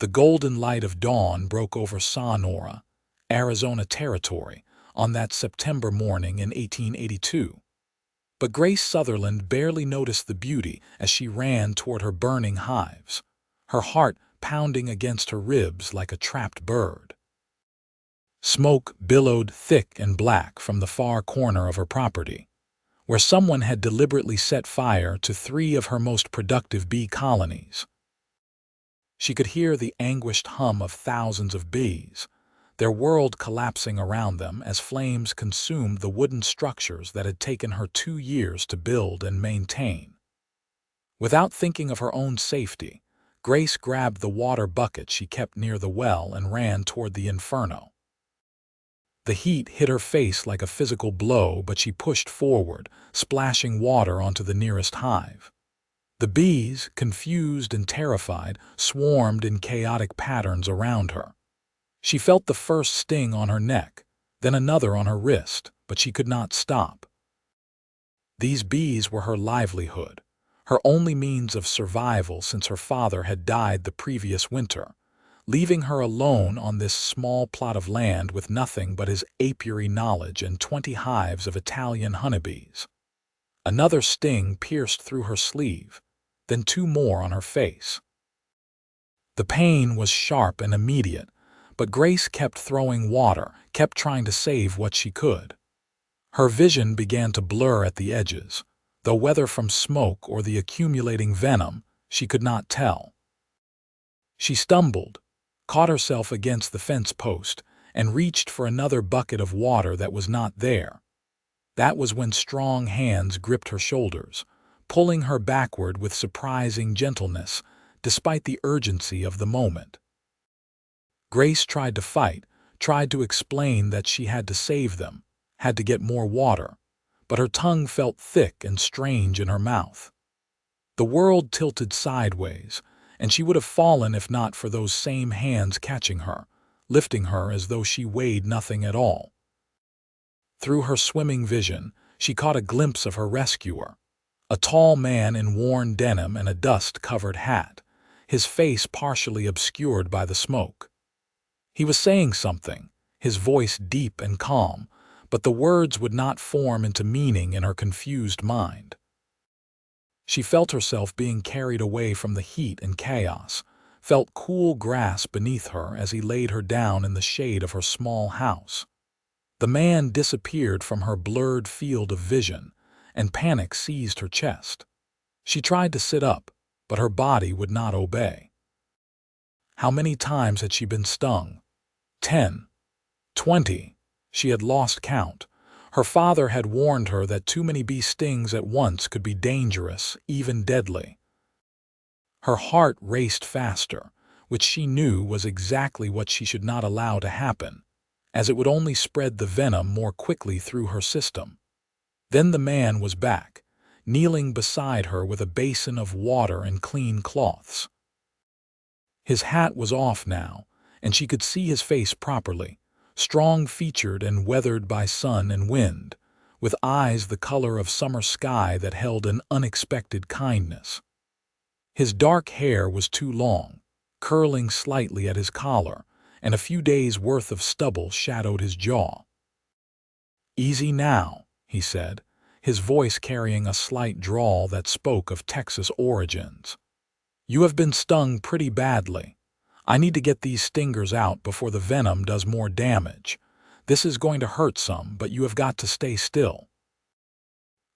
The golden light of dawn broke over Sonora, Arizona territory, on that September morning in 1882. But Grace Sutherland barely noticed the beauty as she ran toward her burning hives, her heart pounding against her ribs like a trapped bird. Smoke billowed thick and black from the far corner of her property, where someone had deliberately set fire to 3 of her most productive bee colonies. She could hear the anguished hum of thousands of bees, their world collapsing around them as flames consumed the wooden structures that had taken her 2 years to build and maintain. Without thinking of her own safety, Grace grabbed the water bucket she kept near the well and ran toward the inferno. The heat hit her face like a physical blow, but she pushed forward, splashing water onto the nearest hive. The bees, confused and terrified, swarmed in chaotic patterns around her. She felt the first sting on her neck, then another on her wrist, but she could not stop. These bees were her livelihood, her only means of survival since her father had died the previous winter, leaving her alone on this small plot of land with nothing but his apiary knowledge and 20 hives of Italian honeybees. Another sting pierced through her sleeve, then 2 more on her face. The pain was sharp and immediate, but Grace kept throwing water, kept trying to save what she could. Her vision began to blur at the edges, though whether from smoke or the accumulating venom, she could not tell. She stumbled, caught herself against the fence post, and reached for another bucket of water that was not there. That was when strong hands gripped her shoulders, pulling her backward with surprising gentleness, despite the urgency of the moment. Grace tried to fight, tried to explain that she had to save them, had to get more water, but her tongue felt thick and strange in her mouth. The world tilted sideways, and she would have fallen if not for those same hands catching her, lifting her as though she weighed nothing at all. Through her swimming vision, she caught a glimpse of her rescuer, a tall man in worn denim and a dust-covered hat, his face partially obscured by the smoke. He was saying something, his voice deep and calm, but the words would not form into meaning in her confused mind. She felt herself being carried away from the heat and chaos, felt cool grass beneath her as he laid her down in the shade of her small house. The man disappeared from her blurred field of vision, and panic seized her chest. She tried to sit up, but her body would not obey. How many times had she been stung? 10, 20. She had lost count. Her father had warned her that too many bee stings at once could be dangerous, even deadly. Her heart raced faster, which she knew was exactly what she should not allow to happen, as it would only spread the venom more quickly through her system. Then the man was back, kneeling beside her with a basin of water and clean cloths. His hat was off now, and she could see his face properly, strong-featured and weathered by sun and wind, with eyes the color of summer sky that held an unexpected kindness. His dark hair was too long, curling slightly at his collar, and a few days' worth of stubble shadowed his jaw. "Easy now," he said, his voice carrying a slight drawl that spoke of Texas origins. "You have been stung pretty badly. I need to get these stingers out before the venom does more damage. This is going to hurt some, but you have got to stay still."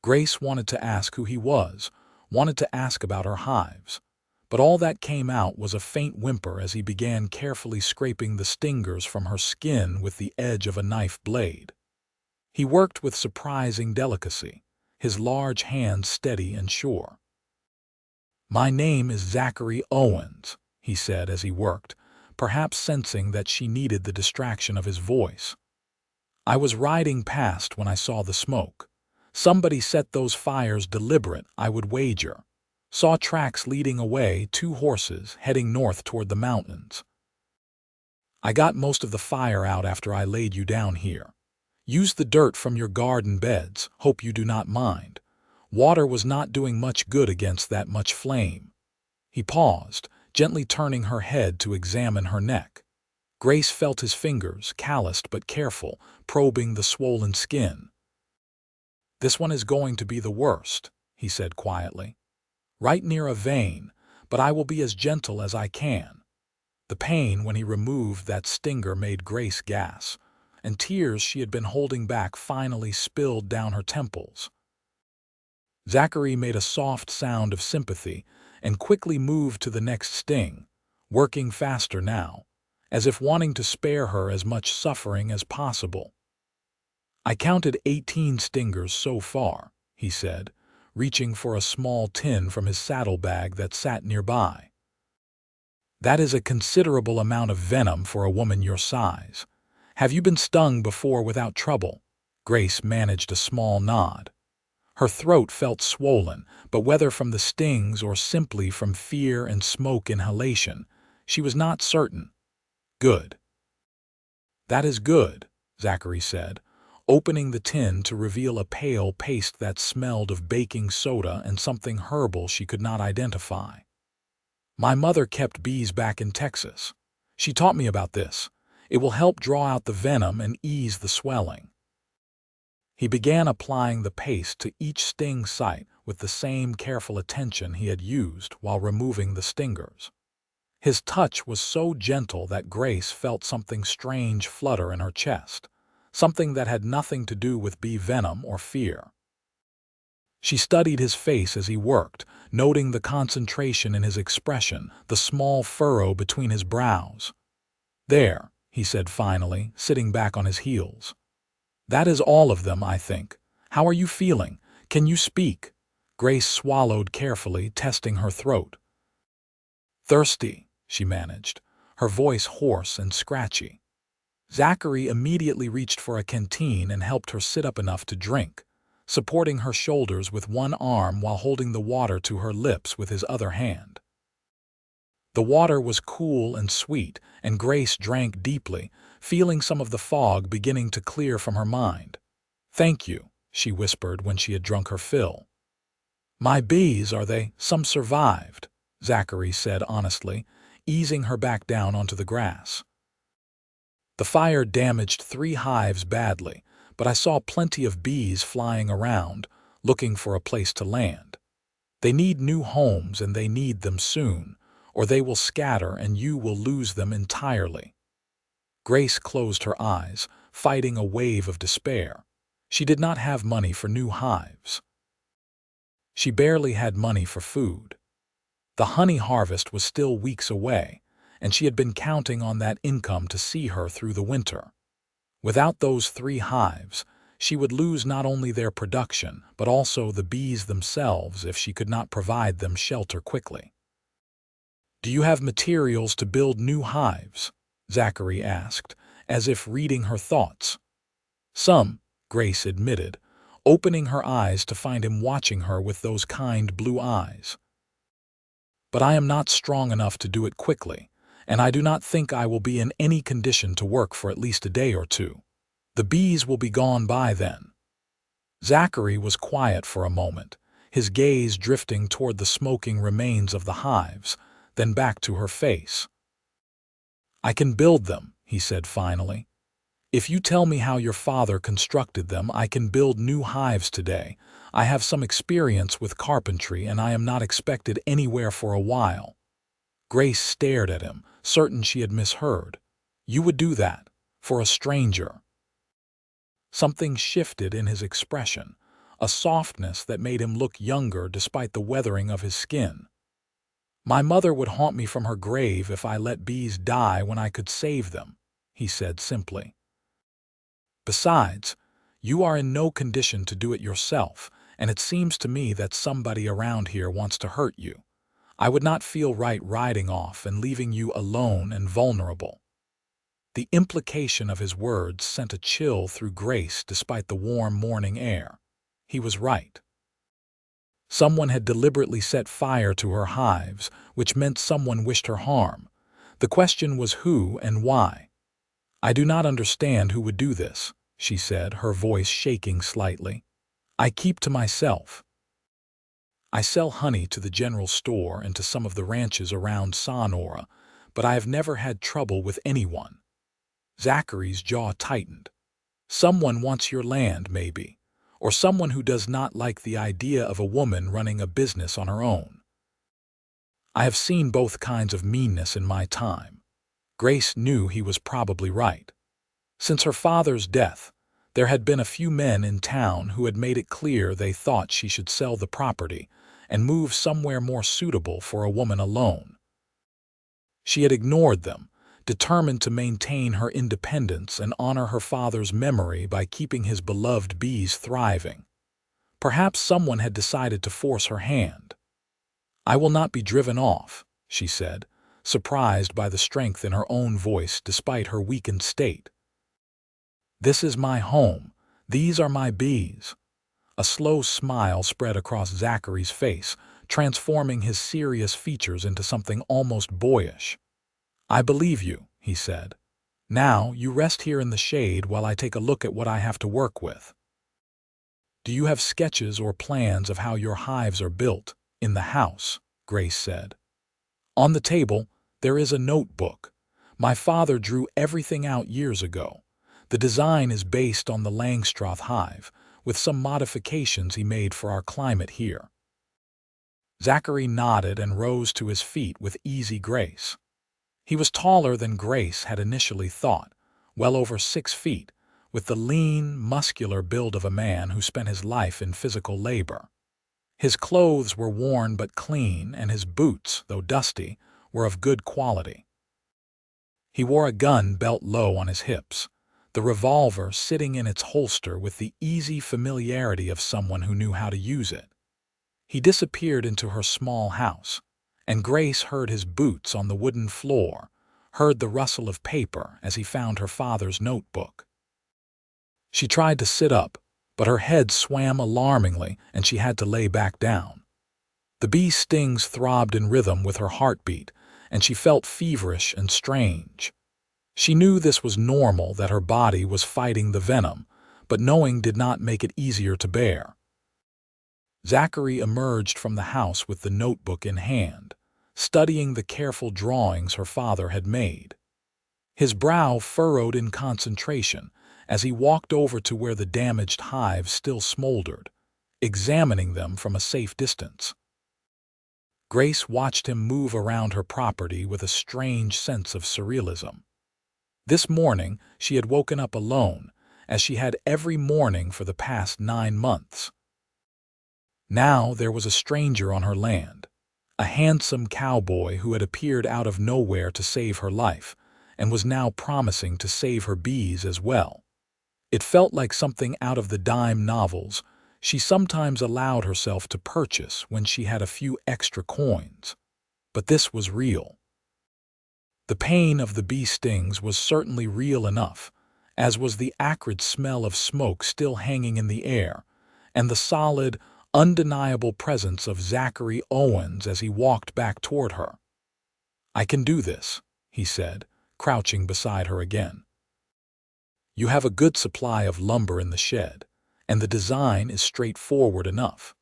Grace wanted to ask who he was, wanted to ask about her hives, but all that came out was a faint whimper as he began carefully scraping the stingers from her skin with the edge of a knife blade. He worked with surprising delicacy, his large hands steady and sure. "My name is Zachary Owens," he said as he worked, perhaps sensing that she needed the distraction of his voice. "I was riding past when I saw the smoke. Somebody set those fires deliberate, I would wager. Saw tracks leading away, 2 horses heading north toward the mountains. I got most of the fire out after I laid you down here. Used the dirt from your garden beds, hope you do not mind. Water was not doing much good against that much flame." He paused, gently turning her head to examine her neck. Grace felt his fingers, calloused but careful, probing the swollen skin. "This one is going to be the worst," he said quietly. "Right near a vein, but I will be as gentle as I can." The pain when he removed that stinger made Grace gasp, and tears she had been holding back finally spilled down her temples. Zachary made a soft sound of sympathy and quickly moved to the next sting, working faster now, as if wanting to spare her as much suffering as possible. "I counted 18 stingers so far," he said, reaching for a small tin from his saddlebag that sat nearby. "That is a considerable amount of venom for a woman your size. Have you been stung before without trouble?" Grace managed a small nod. Her throat felt swollen, but whether from the stings or simply from fear and smoke inhalation, she was not certain. "Good." "That is good," Zachary said, opening the tin to reveal a pale paste that smelled of baking soda and something herbal she could not identify. "My mother kept bees back in Texas. She taught me about this. It will help draw out the venom and ease the swelling." He began applying the paste to each sting site with the same careful attention he had used while removing the stingers. His touch was so gentle that Grace felt something strange flutter in her chest, something that had nothing to do with bee venom or fear. She studied his face as he worked, noting the concentration in his expression, the small furrow between his brows. "There," he said finally, sitting back on his heels. "That is all of them, I think. How are you feeling? Can you speak?" Grace swallowed carefully, testing her throat. "Thirsty," she managed, her voice hoarse and scratchy. Zachary immediately reached for a canteen and helped her sit up enough to drink, supporting her shoulders with one arm while holding the water to her lips with his other hand. The water was cool and sweet, and Grace drank deeply, feeling some of the fog beginning to clear from her mind. "Thank you," she whispered when she had drunk her fill. "My bees, are they? Some survived," Zachary said honestly, easing her back down onto the grass. "The fire damaged 3 hives badly, but I saw plenty of bees flying around, looking for a place to land. They need new homes and they need them soon, or they will scatter and you will lose them entirely." Grace closed her eyes, fighting a wave of despair. She did not have money for new hives. She barely had money for food. The honey harvest was still weeks away, and she had been counting on that income to see her through the winter. Without those 3 hives, she would lose not only their production, but also the bees themselves if she could not provide them shelter quickly. "Do you have materials to build new hives?" Zachary asked, as if reading her thoughts. "Some," Grace admitted, opening her eyes to find him watching her with those kind blue eyes. "But I am not strong enough to do it quickly, and I do not think I will be in any condition to work for at least a day or 2. The bees will be gone by then." Zachary was quiet for a moment, his gaze drifting toward the smoking remains of the hives, then back to her face. "I can build them," he said finally. "If you tell me how your father constructed them, I can build new hives today. I have some experience with carpentry and I am not expected anywhere for a while." Grace stared at him, certain she had misheard. "You would do that? For a stranger?" Something shifted in his expression, a softness that made him look younger despite the weathering of his skin. "My mother would haunt me from her grave if I let bees die when I could save them," he said simply. "Besides, you are in no condition to do it yourself, and it seems to me that somebody around here wants to hurt you. I would not feel right riding off and leaving you alone and vulnerable." The implication of his words sent a chill through Grace despite the warm morning air. He was right. Someone had deliberately set fire to her hives, which meant someone wished her harm. The question was who and why. "I do not understand who would do this," she said, her voice shaking slightly. "I keep to myself." I sell honey to the general store and to some of the ranches around Sonora, but I have never had trouble with anyone." Zachary's jaw tightened. "Someone wants your land, maybe, or someone who does not like the idea of a woman running a business on her own. I have seen both kinds of meanness in my time." Grace knew he was probably right. Since her father's death, there had been a few men in town who had made it clear they thought she should sell the property and move somewhere more suitable for a woman alone. She had ignored them, determined to maintain her independence and honor her father's memory by keeping his beloved bees thriving. Perhaps someone had decided to force her hand. "I will not be driven off," she said, surprised by the strength in her own voice despite her weakened state. "This is my home. These are my bees." A slow smile spread across Zachary's face, transforming his serious features into something almost boyish. "I believe you," he said. "Now you rest here in the shade while I take a look at what I have to work with." "Do you have sketches or plans of how your hives are built in the house?" Grace said. "On the table, there is a notebook. My father drew everything out years ago. The design is based on the Langstroth hive, with some modifications he made for our climate here." Zachary nodded and rose to his feet with easy grace. He was taller than Grace had initially thought, well over 6 feet, with the lean, muscular build of a man who spent his life in physical labor. His clothes were worn but clean, and his boots, though dusty, were of good quality. He wore a gun belt low on his hips, the revolver sitting in its holster with the easy familiarity of someone who knew how to use it. He disappeared into her small house, and Grace heard his boots on the wooden floor, heard the rustle of paper as he found her father's notebook. She tried to sit up, but her head swam alarmingly and she had to lay back down. The bee stings throbbed in rhythm with her heartbeat, and she felt feverish and strange. She knew this was normal, that her body was fighting the venom, but knowing did not make it easier to bear. Zachary emerged from the house with the notebook in hand, studying the careful drawings her father had made. His brow furrowed in concentration as he walked over to where the damaged hives still smoldered, examining them from a safe distance. Grace watched him move around her property with a strange sense of surrealism. This morning she had woken up alone, as she had every morning for the past 9 months. Now there was a stranger on her land, a handsome cowboy who had appeared out of nowhere to save her life, and was now promising to save her bees as well. It felt like something out of the dime novels she sometimes allowed herself to purchase when she had a few extra coins. But this was real. The pain of the bee stings was certainly real enough, as was the acrid smell of smoke still hanging in the air, and the solid, undeniable presence of Zachary Owens as he walked back toward her. "I can do this," he said, crouching beside her again. "You have a good supply of lumber in the shed, and the design is straightforward enough.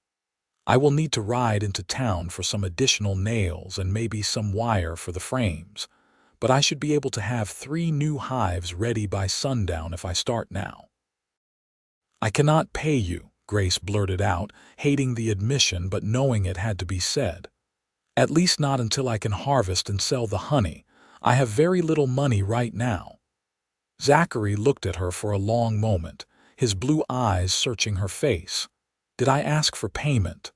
I will need to ride into town for some additional nails and maybe some wire for the frames, but I should be able to have 3 new hives ready by sundown if I start now." "I cannot pay you," Grace blurted out, hating the admission but knowing it had to be said. "At least not until I can harvest and sell the honey. I have very little money right now." Zachary looked at her for a long moment, his blue eyes searching her face. "Did I ask for payment?"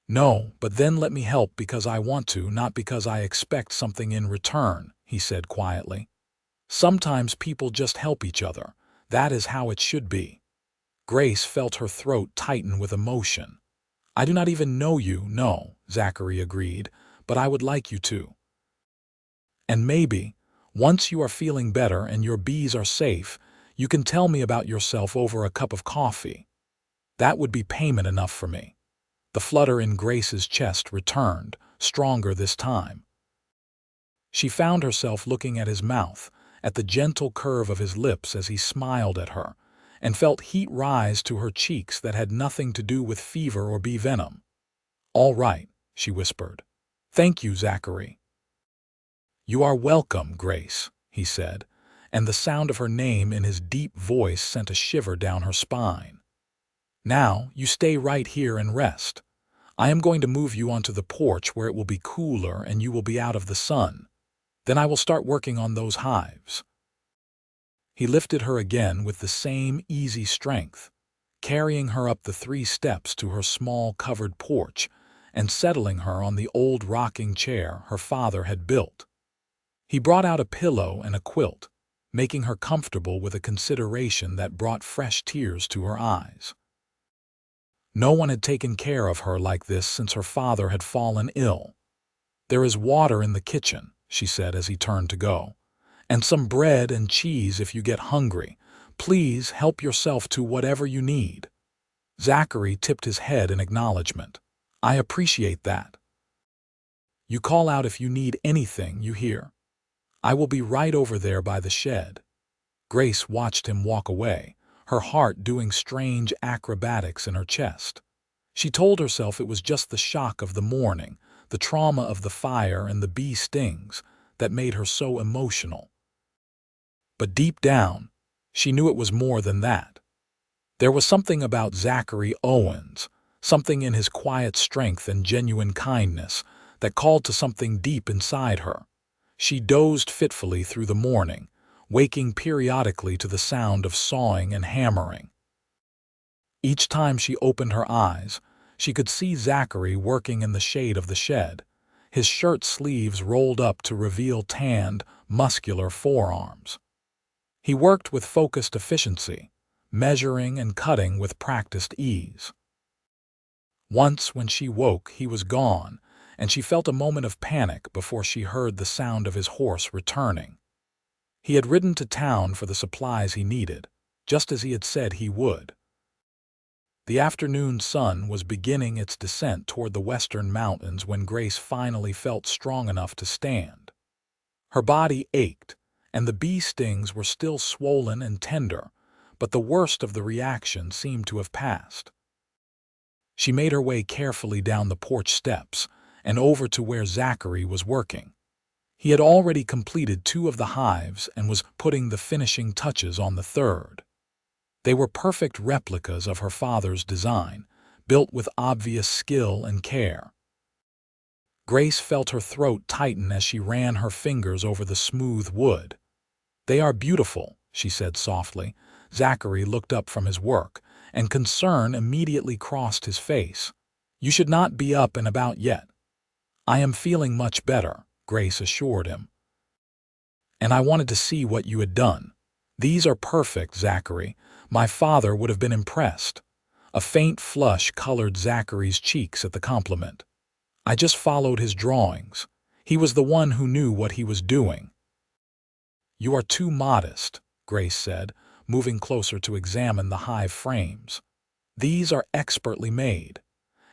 "No, but then let me help because I want to, not because I expect something in return," he said quietly. "Sometimes people just help each other. That is how it should be." Grace felt her throat tighten with emotion. "I do not even know you, no," Zachary agreed, "but I would like you to. And maybe, once you are feeling better and your bees are safe, you can tell me about yourself over a cup of coffee. That would be payment enough for me." The flutter in Grace's chest returned, stronger this time. She found herself looking at his mouth, at the gentle curve of his lips as he smiled at her, and felt heat rise to her cheeks that had nothing to do with fever or bee venom. "All right," she whispered. "Thank you, Zachary." "You are welcome, Grace," he said, and the sound of her name in his deep voice sent a shiver down her spine. "Now, you stay right here and rest. I am going to move you onto the porch where it will be cooler and you will be out of the sun. Then I will start working on those hives." He lifted her again with the same easy strength, carrying her up the 3 steps to her small covered porch and settling her on the old rocking chair her father had built. He brought out a pillow and a quilt, making her comfortable with a consideration that brought fresh tears to her eyes. No one had taken care of her like this since her father had fallen ill. "There is water in the kitchen," she said as he turned to go, "and some bread and cheese if you get hungry. Please help yourself to whatever you need." Zachary tipped his head in acknowledgement. "I appreciate that. You call out if you need anything, you hear? I will be right over there by the shed." Grace watched him walk away, her heart doing strange acrobatics in her chest. She told herself it was just the shock of the morning, the trauma of the fire and the bee stings that made her so emotional. But deep down, she knew it was more than that. There was something about Zachary Owens, something in his quiet strength and genuine kindness that called to something deep inside her. She dozed fitfully through the morning, waking periodically to the sound of sawing and hammering. Each time she opened her eyes, she could see Zachary working in the shade of the shed, his shirt sleeves rolled up to reveal tanned, muscular forearms. He worked with focused efficiency, measuring and cutting with practiced ease. Once, when she woke, he was gone, and she felt a moment of panic before she heard the sound of his horse returning. He had ridden to town for the supplies he needed, just as he had said he would. The afternoon sun was beginning its descent toward the western mountains when Grace finally felt strong enough to stand. Her body ached, and the bee stings were still swollen and tender, but the worst of the reaction seemed to have passed. She made her way carefully down the porch steps and over to where Zachary was working. He had already completed 2 of the hives and was putting the finishing touches on the 3rd. They were perfect replicas of her father's design, built with obvious skill and care. Grace felt her throat tighten as she ran her fingers over the smooth wood. "They are beautiful," she said softly. Zachary looked up from his work, and concern immediately crossed his face. "You should not be up and about yet." "I am feeling much better," Grace assured him. "And I wanted to see what you had done. These are perfect, Zachary. My father would have been impressed." A faint flush colored Zachary's cheeks at the compliment. "I just followed his drawings. He was the one who knew what he was doing." "You are too modest," Grace said, moving closer to examine the hive frames. "These are expertly made.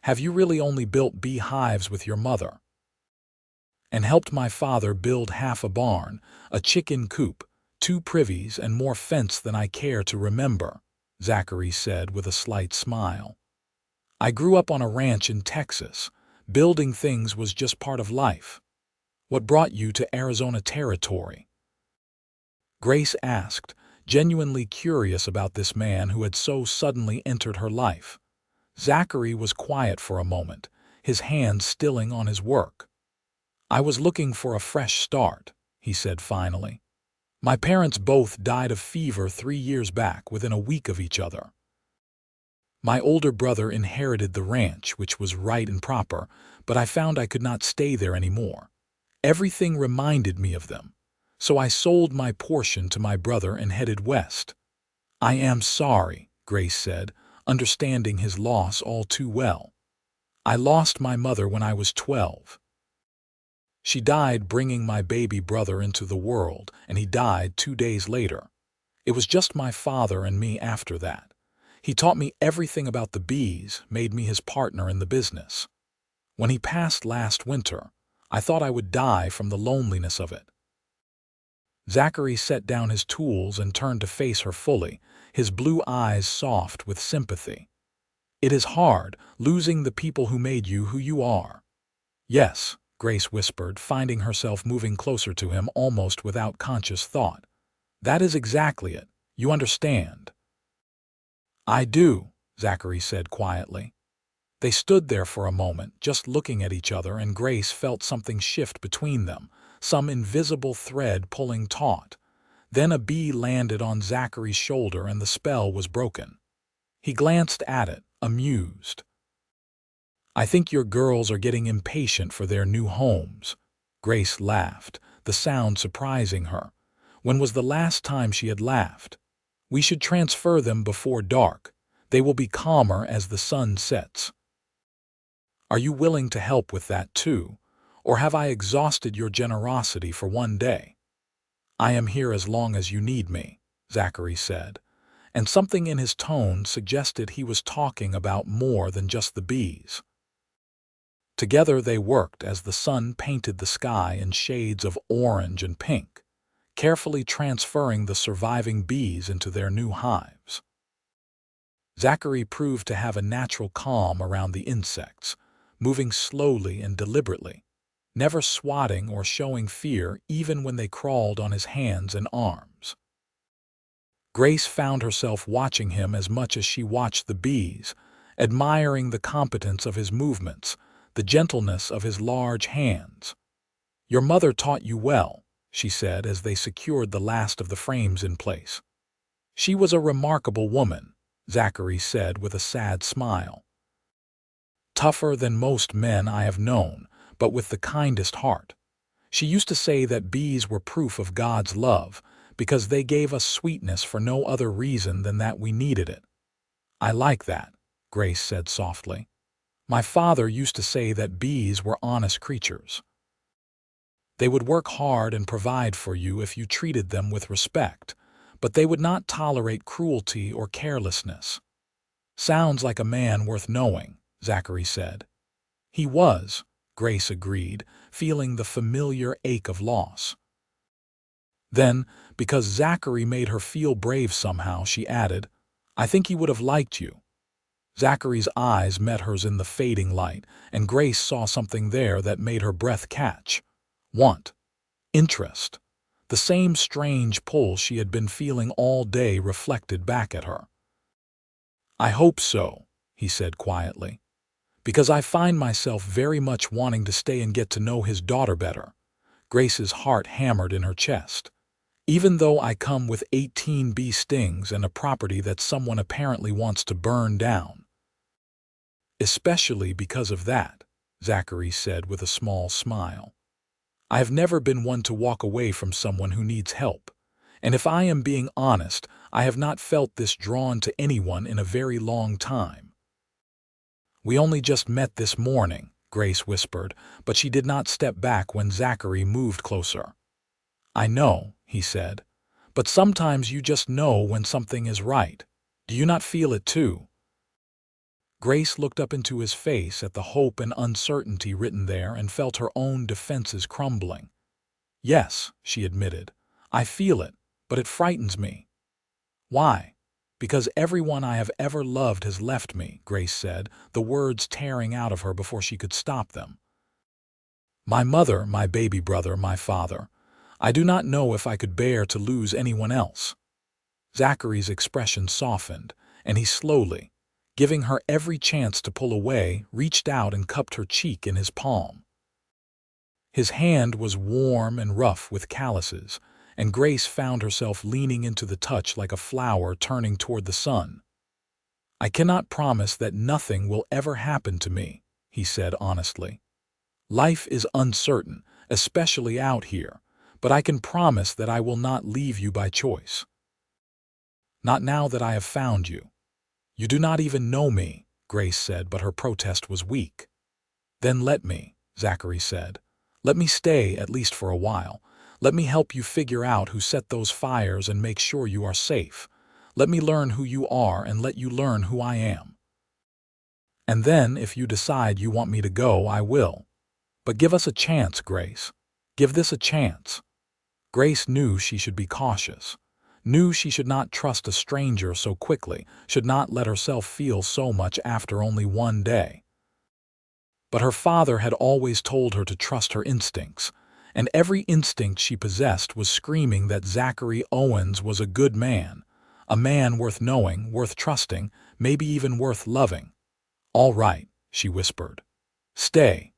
Have you really only built bee hives with your mother?" "And helped my father build half a barn, a chicken coop, 2 privies, and more fence than I care to remember," Zachary said with a slight smile. "I grew up on a ranch in Texas. Building things was just part of life." "What brought you to Arizona territory?" Grace asked, genuinely curious about this man who had so suddenly entered her life. Zachary was quiet for a moment, his hands stilling on his work. "I was looking for a fresh start," he said finally. "My parents both died of fever 3 years back within a week of each other. My older brother inherited the ranch, which was right and proper, but I found I could not stay there anymore. Everything reminded me of them, so I sold my portion to my brother and headed west." "I am sorry," Grace said, understanding his loss all too well. "I lost my mother when I was 12. She died bringing my baby brother into the world, and he died 2 days later. It was just my father and me after that. He taught me everything about the bees, made me his partner in the business. When he passed last winter, I thought I would die from the loneliness of it." Zachary set down his tools and turned to face her fully, his blue eyes soft with sympathy. It is hard, losing the people who made you who you are. Yes, Grace whispered, finding herself moving closer to him almost without conscious thought. That is exactly it. You understand. I do, Zachary said quietly. They stood there for a moment, just looking at each other, and Grace felt something shift between them, some invisible thread pulling taut. Then a bee landed on Zachary's shoulder and the spell was broken. He glanced at it, amused. I think your girls are getting impatient for their new homes. Grace laughed, the sound surprising her. When was the last time she had laughed? We should transfer them before dark. They will be calmer as the sun sets. Are you willing to help with that too? Or have I exhausted your generosity for one day? I am here as long as you need me, Zachary said, and something in his tone suggested he was talking about more than just the bees. Together they worked as the sun painted the sky in shades of orange and pink, carefully transferring the surviving bees into their new hives. Zachary proved to have a natural calm around the insects, moving slowly and deliberately, never swatting or showing fear even when they crawled on his hands and arms. Grace found herself watching him as much as she watched the bees, admiring the competence of his movements, the gentleness of his large hands. Your mother taught you well, she said as they secured the last of the frames in place. She was a remarkable woman, Zachary said with a sad smile. Tougher than most men I have known, but with the kindest heart. She used to say that bees were proof of God's love, because they gave us sweetness for no other reason than that we needed it. I like that, Grace said softly. My father used to say that bees were honest creatures. They would work hard and provide for you if you treated them with respect, but they would not tolerate cruelty or carelessness. Sounds like a man worth knowing, Zachary said. He was, Grace agreed, feeling the familiar ache of loss. Then, because Zachary made her feel brave somehow, she added, I think he would have liked you. Zachary's eyes met hers in the fading light, and Grace saw something there that made her breath catch. Want. Interest. The same strange pull she had been feeling all day reflected back at her. I hope so, he said quietly, because I find myself very much wanting to stay and get to know his daughter better. Grace's heart hammered in her chest. Even though I come with 18 bee stings and a property that someone apparently wants to burn down. Especially because of that, Zachary said with a small smile. I have never been one to walk away from someone who needs help, and if I am being honest, I have not felt this drawn to anyone in a very long time. We only just met this morning, Grace whispered, but she did not step back when Zachary moved closer. I know, he said, but sometimes you just know when something is right. Do you not feel it too? Grace looked up into his face at the hope and uncertainty written there and felt her own defenses crumbling. Yes, she admitted, I feel it, but it frightens me. Why? Because everyone I have ever loved has left me, Grace said, the words tearing out of her before she could stop them. My mother, my baby brother, my father. I do not know if I could bear to lose anyone else. Zachary's expression softened, and he slowly, giving her every chance to pull away, reached out and cupped her cheek in his palm. His hand was warm and rough with calluses, and Grace found herself leaning into the touch like a flower turning toward the sun. I cannot promise that nothing will ever happen to me, he said honestly. Life is uncertain, especially out here, but I can promise that I will not leave you by choice. Not now that I have found you. You do not even know me, Grace said, but her protest was weak. Then let me, Zachary said. Let me stay, at least for a while. Let me help you figure out who set those fires and make sure you are safe. Let me learn who you are and let you learn who I am. And then, if you decide you want me to go, I will. But give us a chance, Grace. Give this a chance. Grace knew she should be cautious. knew she should not trust a stranger so quickly, should not let herself feel so much after only one day. But her father had always told her to trust her instincts, and every instinct she possessed was screaming that Zachary Owens was a good man, a man worth knowing, worth trusting, maybe even worth loving. "All right," she whispered. "Stay."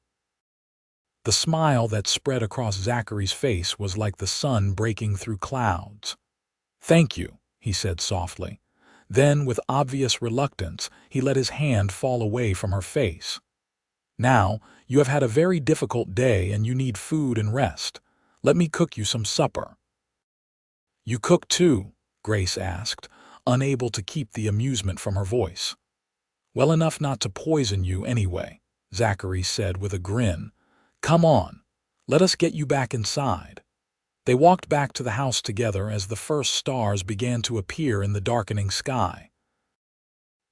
The smile that spread across Zachary's face was like the sun breaking through clouds. "Thank you," he said softly. Then, with obvious reluctance, he let his hand fall away from her face. "Now, you have had a very difficult day and you need food and rest. Let me cook you some supper." "You cook too?" Grace asked, unable to keep the amusement from her voice. "Well enough not to poison you anyway," Zachary said with a grin. "Come on, let us get you back inside." They walked back to the house together as the first stars began to appear in the darkening sky.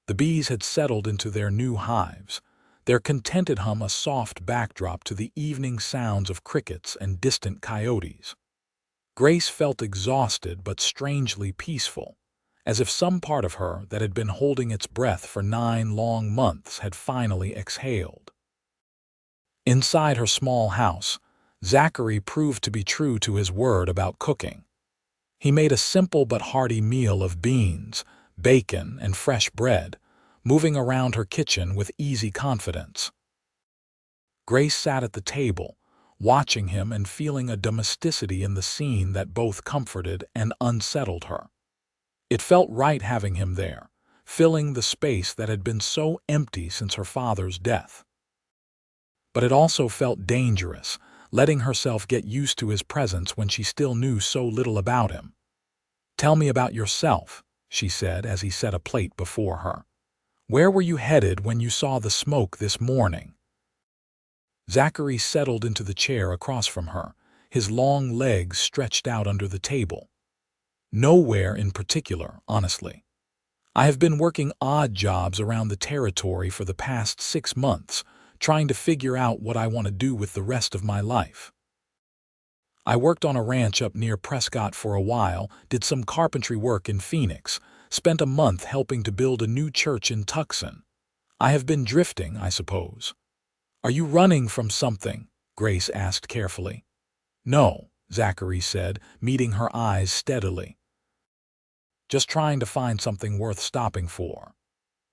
The bees had settled into their new hives, their contented hum a soft backdrop to the evening sounds of crickets and distant coyotes. Grace felt exhausted but strangely peaceful, as if some part of her that had been holding its breath for 9 long months had finally exhaled. Inside her small house, Zachary proved to be true to his word about cooking. He made a simple but hearty meal of beans, bacon, and fresh bread, moving around her kitchen with easy confidence. Grace sat at the table, watching him and feeling a domesticity in the scene that both comforted and unsettled her. It felt right having him there, filling the space that had been so empty since her father's death. But it also felt dangerous, letting herself get used to his presence when she still knew so little about him. "Tell me about yourself," she said as he set a plate before her. "Where were you headed when you saw the smoke this morning?" Zachary settled into the chair across from her, his long legs stretched out under the table. "Nowhere in particular, honestly. I have been working odd jobs around the territory for the past 6 months, trying to figure out what I want to do with the rest of my life. I worked on a ranch up near Prescott for a while, did some carpentry work in Phoenix, spent a month helping to build a new church in Tucson. I have been drifting, I suppose." "Are you running from something?" Grace asked carefully. "No," Zachary said, meeting her eyes steadily. "Just trying to find something worth stopping for."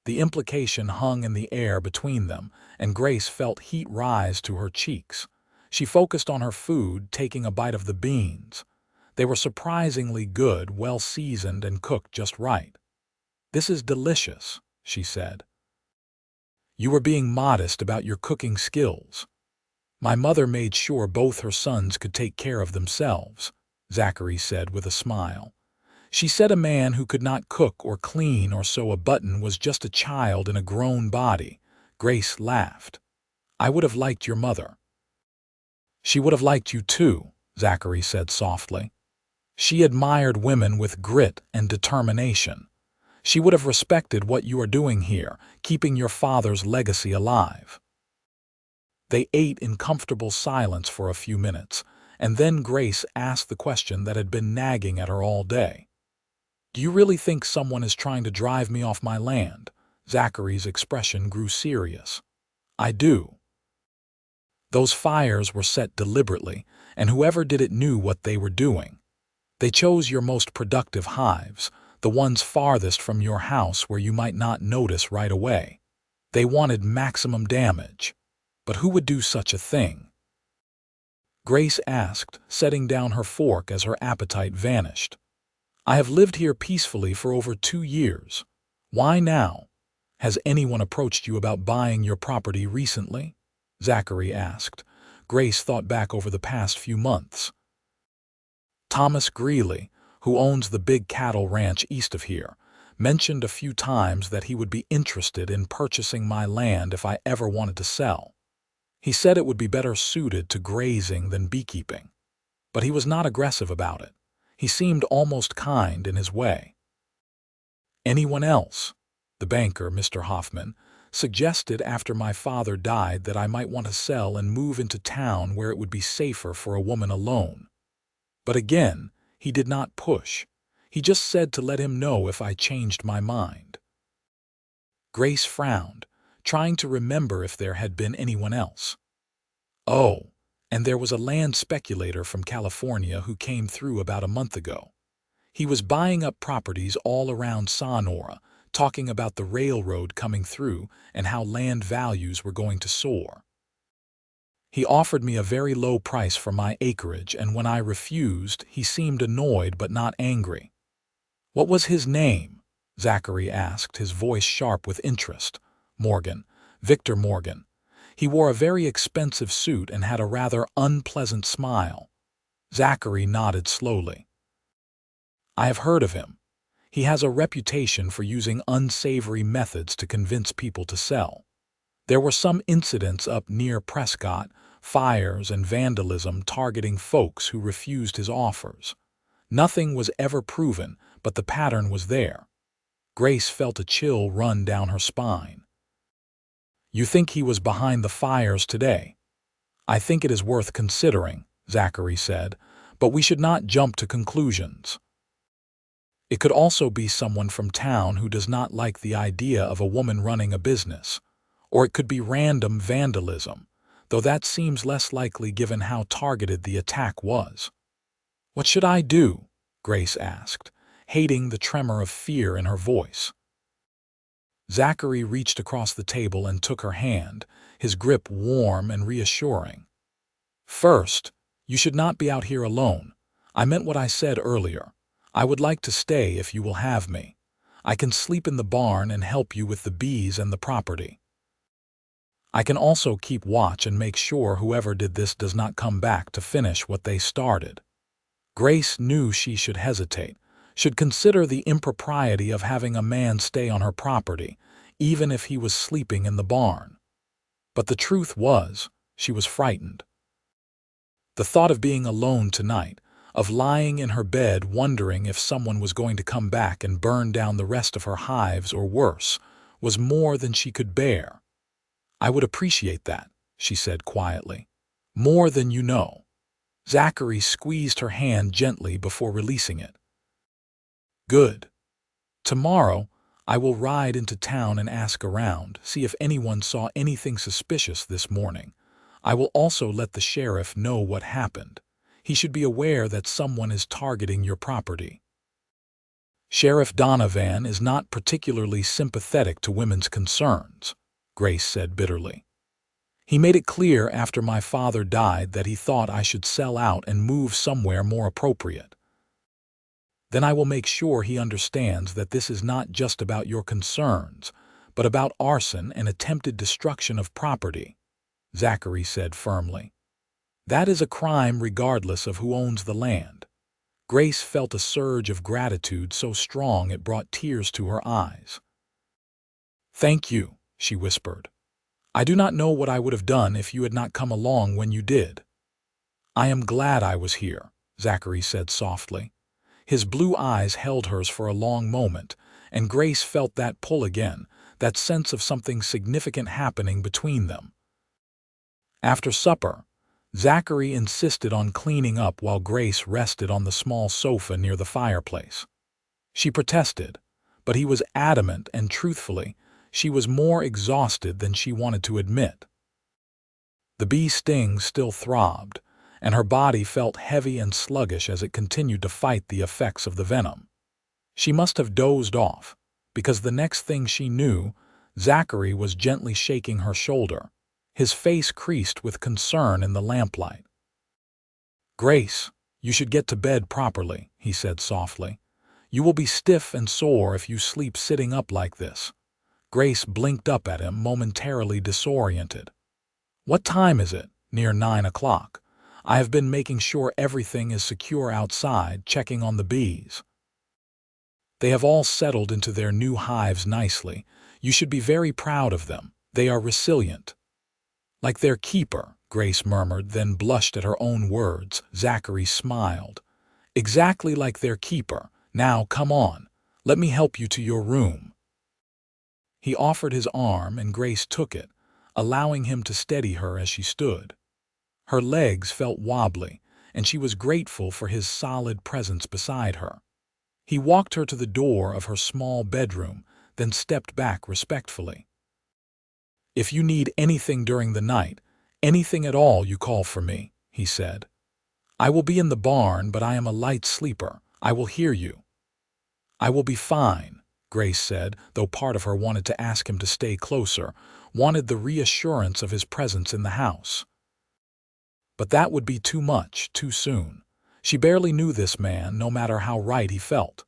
The implication hung in the air between them, and Grace felt heat rise to her cheeks. She focused on her food, taking a bite of the beans. They were surprisingly good, well seasoned and cooked just right. "This is delicious," she said. "You were being modest about your cooking skills." "My mother made sure both her sons could take care of themselves," Zachary said with a smile. "She said a man who could not cook or clean or sew a button was just a child in a grown body." Grace laughed. "I would have liked your mother." "She would have liked you too," Zachary said softly. "She admired women with grit and determination. She would have respected what you are doing here, keeping your father's legacy alive." They ate in comfortable silence for a few minutes, and then Grace asked the question that had been nagging at her all day. "Do you really think someone is trying to drive me off my land?" Zachary's expression grew serious. "I do. Those fires were set deliberately, and whoever did it knew what they were doing. They chose your most productive hives, the ones farthest from your house where you might not notice right away. They wanted maximum damage. But who would do such a thing?" Grace asked, setting down her fork as her appetite vanished. "I have lived here peacefully for over 2 years. Why now? Has anyone approached you about buying your property recently?" Zachary asked. Grace thought back over the past few months. "Thomas Greeley, who owns the big cattle ranch east of here, mentioned a few times that he would be interested in purchasing my land if I ever wanted to sell. He said it would be better suited to grazing than beekeeping. But he was not aggressive about it. He seemed almost kind in his way." "Anyone else?" The banker, Mr. Hoffman, suggested after my father died that I might want to sell and move into town where it would be safer for a woman alone. But again, he did not push. He just said to let him know if I changed my mind." Grace frowned, trying to remember if there had been anyone else. "Oh, and there was a land speculator from California who came through about a month ago. He was buying up properties all around Sonora, talking about the railroad coming through and how land values were going to soar. He offered me a very low price for my acreage, and when I refused, he seemed annoyed but not angry." "What was his name?" Zachary asked, his voice sharp with interest. "Morgan. Victor Morgan. He wore a very expensive suit and had a rather unpleasant smile." Zachary nodded slowly. "I have heard of him. He has a reputation for using unsavory methods to convince people to sell. There were some incidents up near Prescott, fires and vandalism targeting folks who refused his offers. Nothing was ever proven, but the pattern was there." Grace felt a chill run down her spine. "You think he was behind the fires today?" "I think it is worth considering," Zachary said, "but we should not jump to conclusions. It could also be someone from town who does not like the idea of a woman running a business. Or it could be random vandalism, though that seems less likely given how targeted the attack was." "What should I do?" Grace asked, hating the tremor of fear in her voice. Zachary reached across the table and took her hand, his grip warm and reassuring. "First, you should not be out here alone. I meant what I said earlier. I would like to stay if you will have me. I can sleep in the barn and help you with the bees and the property. I can also keep watch and make sure whoever did this does not come back to finish what they started." Grace knew she should hesitate, should consider the impropriety of having a man stay on her property, even if he was sleeping in the barn. But the truth was, she was frightened. The thought of being alone tonight, of lying in her bed wondering if someone was going to come back and burn down the rest of her hives or worse, was more than she could bear. "I would appreciate that," she said quietly. "More than you know." Zachary squeezed her hand gently before releasing it. "Good. Tomorrow, I will ride into town and ask around, see if anyone saw anything suspicious this morning. I will also let the sheriff know what happened. He should be aware that someone is targeting your property." "Sheriff Donovan is not particularly sympathetic to women's concerns," Grace said bitterly. "He made it clear after my father died that he thought I should sell out and move somewhere more appropriate. Then I will make sure he understands that this is not just about your concerns, but about arson and attempted destruction of property," Zachary said firmly. "That is a crime regardless of who owns the land." Grace felt a surge of gratitude so strong it brought tears to her eyes. "Thank you," she whispered. "I do not know what I would have done if you had not come along when you did." "I am glad I was here," Zachary said softly. His blue eyes held hers for a long moment, and Grace felt that pull again, that sense of something significant happening between them. After supper, Zachary insisted on cleaning up while Grace rested on the small sofa near the fireplace. She protested, but he was adamant, and truthfully, she was more exhausted than she wanted to admit. The bee sting still throbbed, and her body felt heavy and sluggish as it continued to fight the effects of the venom. She must have dozed off, because the next thing she knew, Zachary was gently shaking her shoulder, his face creased with concern in the lamplight. "Grace, you should get to bed properly," he said softly. "You will be stiff and sore if you sleep sitting up like this." Grace blinked up at him, momentarily disoriented. "What time is it?" "Near 9 o'clock. I have been making sure everything is secure outside, checking on the bees. They have all settled into their new hives nicely. You should be very proud of them. They are resilient." "Like their keeper," Grace murmured, then blushed at her own words. Zachary smiled. "Exactly like their keeper. Now, come on. Let me help you to your room." He offered his arm, and Grace took it, allowing him to steady her as she stood. Her legs felt wobbly, and she was grateful for his solid presence beside her. He walked her to the door of her small bedroom, then stepped back respectfully. "If you need anything during the night, anything at all, you call for me," he said. "I will be in the barn, but I am a light sleeper. I will hear you." "I will be fine," Grace said, though part of her wanted to ask him to stay closer, wanted the reassurance of his presence in the house. But that would be too much, too soon. She barely knew this man, no matter how right he felt.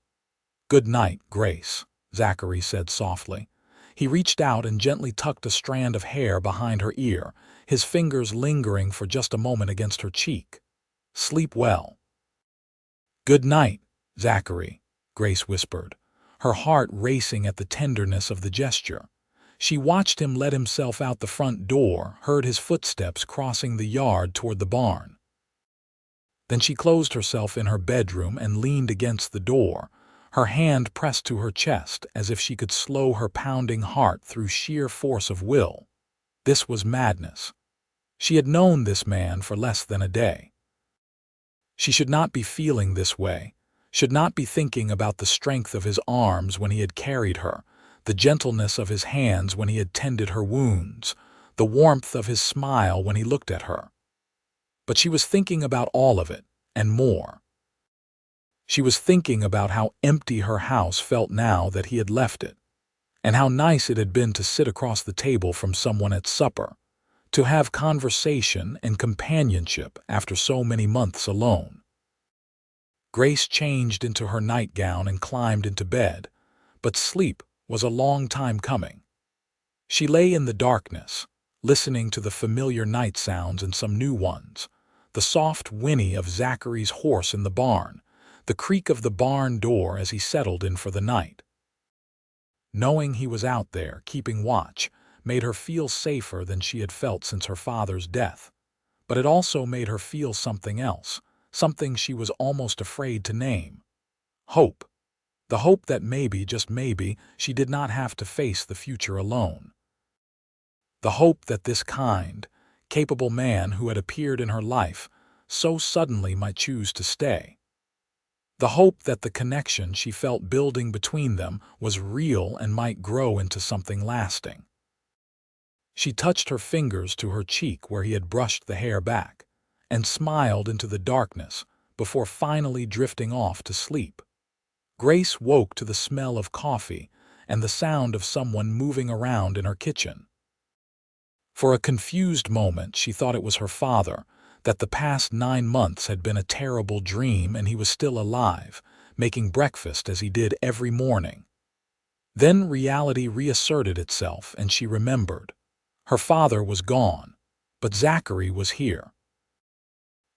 "Good night, Grace," Zachary said softly. He reached out and gently tucked a strand of hair behind her ear, his fingers lingering for just a moment against her cheek. "Sleep well." "Good night, Zachary," Grace whispered, her heart racing at the tenderness of the gesture. She watched him let himself out the front door, heard his footsteps crossing the yard toward the barn. Then she closed herself in her bedroom and leaned against the door, her hand pressed to her chest as if she could slow her pounding heart through sheer force of will. This was madness. She had known this man for less than a day. She should not be feeling this way, should not be thinking about the strength of his arms when he had carried her, the gentleness of his hands when he had tended her wounds, the warmth of his smile when he looked at her. But she was thinking about all of it, and more. She was thinking about how empty her house felt now that he had left it, and how nice it had been to sit across the table from someone at supper, to have conversation and companionship after so many months alone. Grace changed into her nightgown and climbed into bed, but sleep was a long time coming. She lay in the darkness, listening to the familiar night sounds and some new ones, the soft whinny of Zachary's horse in the barn, the creak of the barn door as he settled in for the night. Knowing he was out there, keeping watch, made her feel safer than she had felt since her father's death. But it also made her feel something else, something she was almost afraid to name. Hope. The hope that maybe, just maybe, she did not have to face the future alone. The hope that this kind, capable man who had appeared in her life so suddenly might choose to stay. The hope that the connection she felt building between them was real and might grow into something lasting. She touched her fingers to her cheek where he had brushed the hair back, and smiled into the darkness before finally drifting off to sleep. Grace woke to the smell of coffee and the sound of someone moving around in her kitchen. For a confused moment she thought it was her father, that the past 9 months had been a terrible dream and he was still alive, making breakfast as he did every morning. Then reality reasserted itself and she remembered. Her father was gone, but Zachary was here.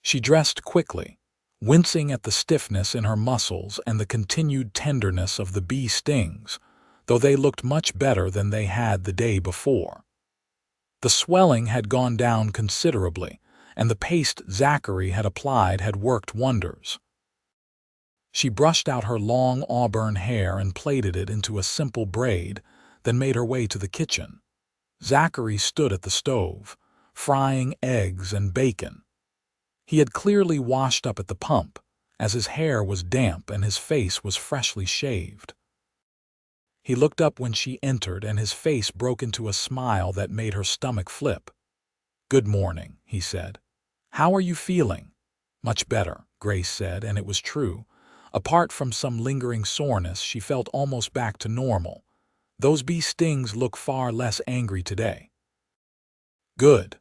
She dressed quickly, wincing at the stiffness in her muscles and the continued tenderness of the bee stings, though they looked much better than they had the day before. The swelling had gone down considerably, and the paste Zachary had applied had worked wonders. She brushed out her long auburn hair and plaited it into a simple braid, then made her way to the kitchen. Zachary stood at the stove, frying eggs and bacon. He had clearly washed up at the pump, as his hair was damp and his face was freshly shaved. He looked up when she entered and his face broke into a smile that made her stomach flip. "Good morning," he said. "How are you feeling?" "Much better," Grace said, and it was true. Apart from some lingering soreness, she felt almost back to normal. Those bee stings look far less angry today. "Good.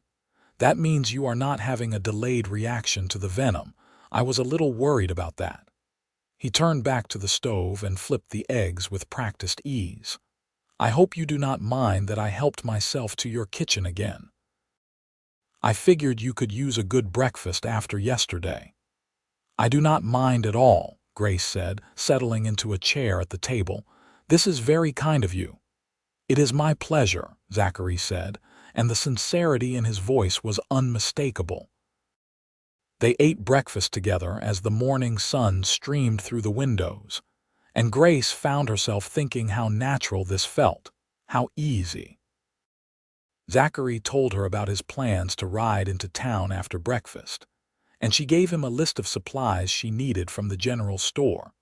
That means you are not having a delayed reaction to the venom. I was a little worried about that." He turned back to the stove and flipped the eggs with practiced ease. "I hope you do not mind that I helped myself to your kitchen again. I figured you could use a good breakfast after yesterday." "I do not mind at all," Grace said, settling into a chair at the table. "This is very kind of you." "It is my pleasure," Zachary said, and the sincerity in his voice was unmistakable. They ate breakfast together as the morning sun streamed through the windows, and Grace found herself thinking how natural this felt, how easy. Zachary told her about his plans to ride into town after breakfast, and she gave him a list of supplies she needed from the general store.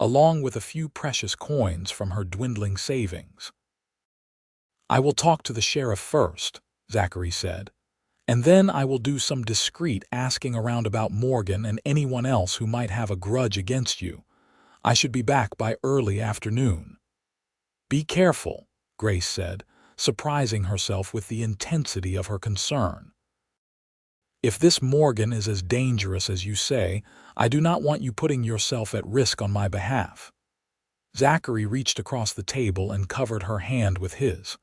along with a few precious coins from her dwindling savings. "I will talk to the sheriff first," Zachary said, "and then I will do some discreet asking around about Morgan and anyone else who might have a grudge against you. I should be back by early afternoon." "Be careful," Grace said, surprising herself with the intensity of her concern. "If this Morgan is as dangerous as you say, I do not want you putting yourself at risk on my behalf." Zachary reached across the table and covered her hand with his.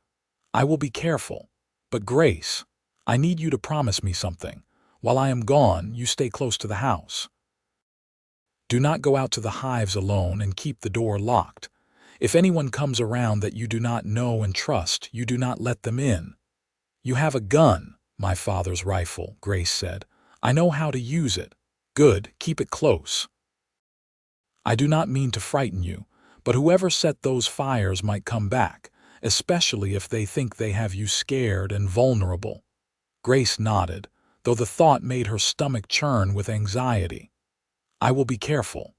"I will be careful. But Grace, I need you to promise me something. While I am gone, you stay close to the house. Do not go out to the hives alone and keep the door locked. If anyone comes around that you do not know and trust, you do not let them in." "You have a gun." "My father's rifle," Grace said. "I know how to use it." "Good, keep it close. I do not mean to frighten you, but whoever set those fires might come back, especially if they think they have you scared and vulnerable." Grace nodded, though the thought made her stomach churn with anxiety. "I will be careful."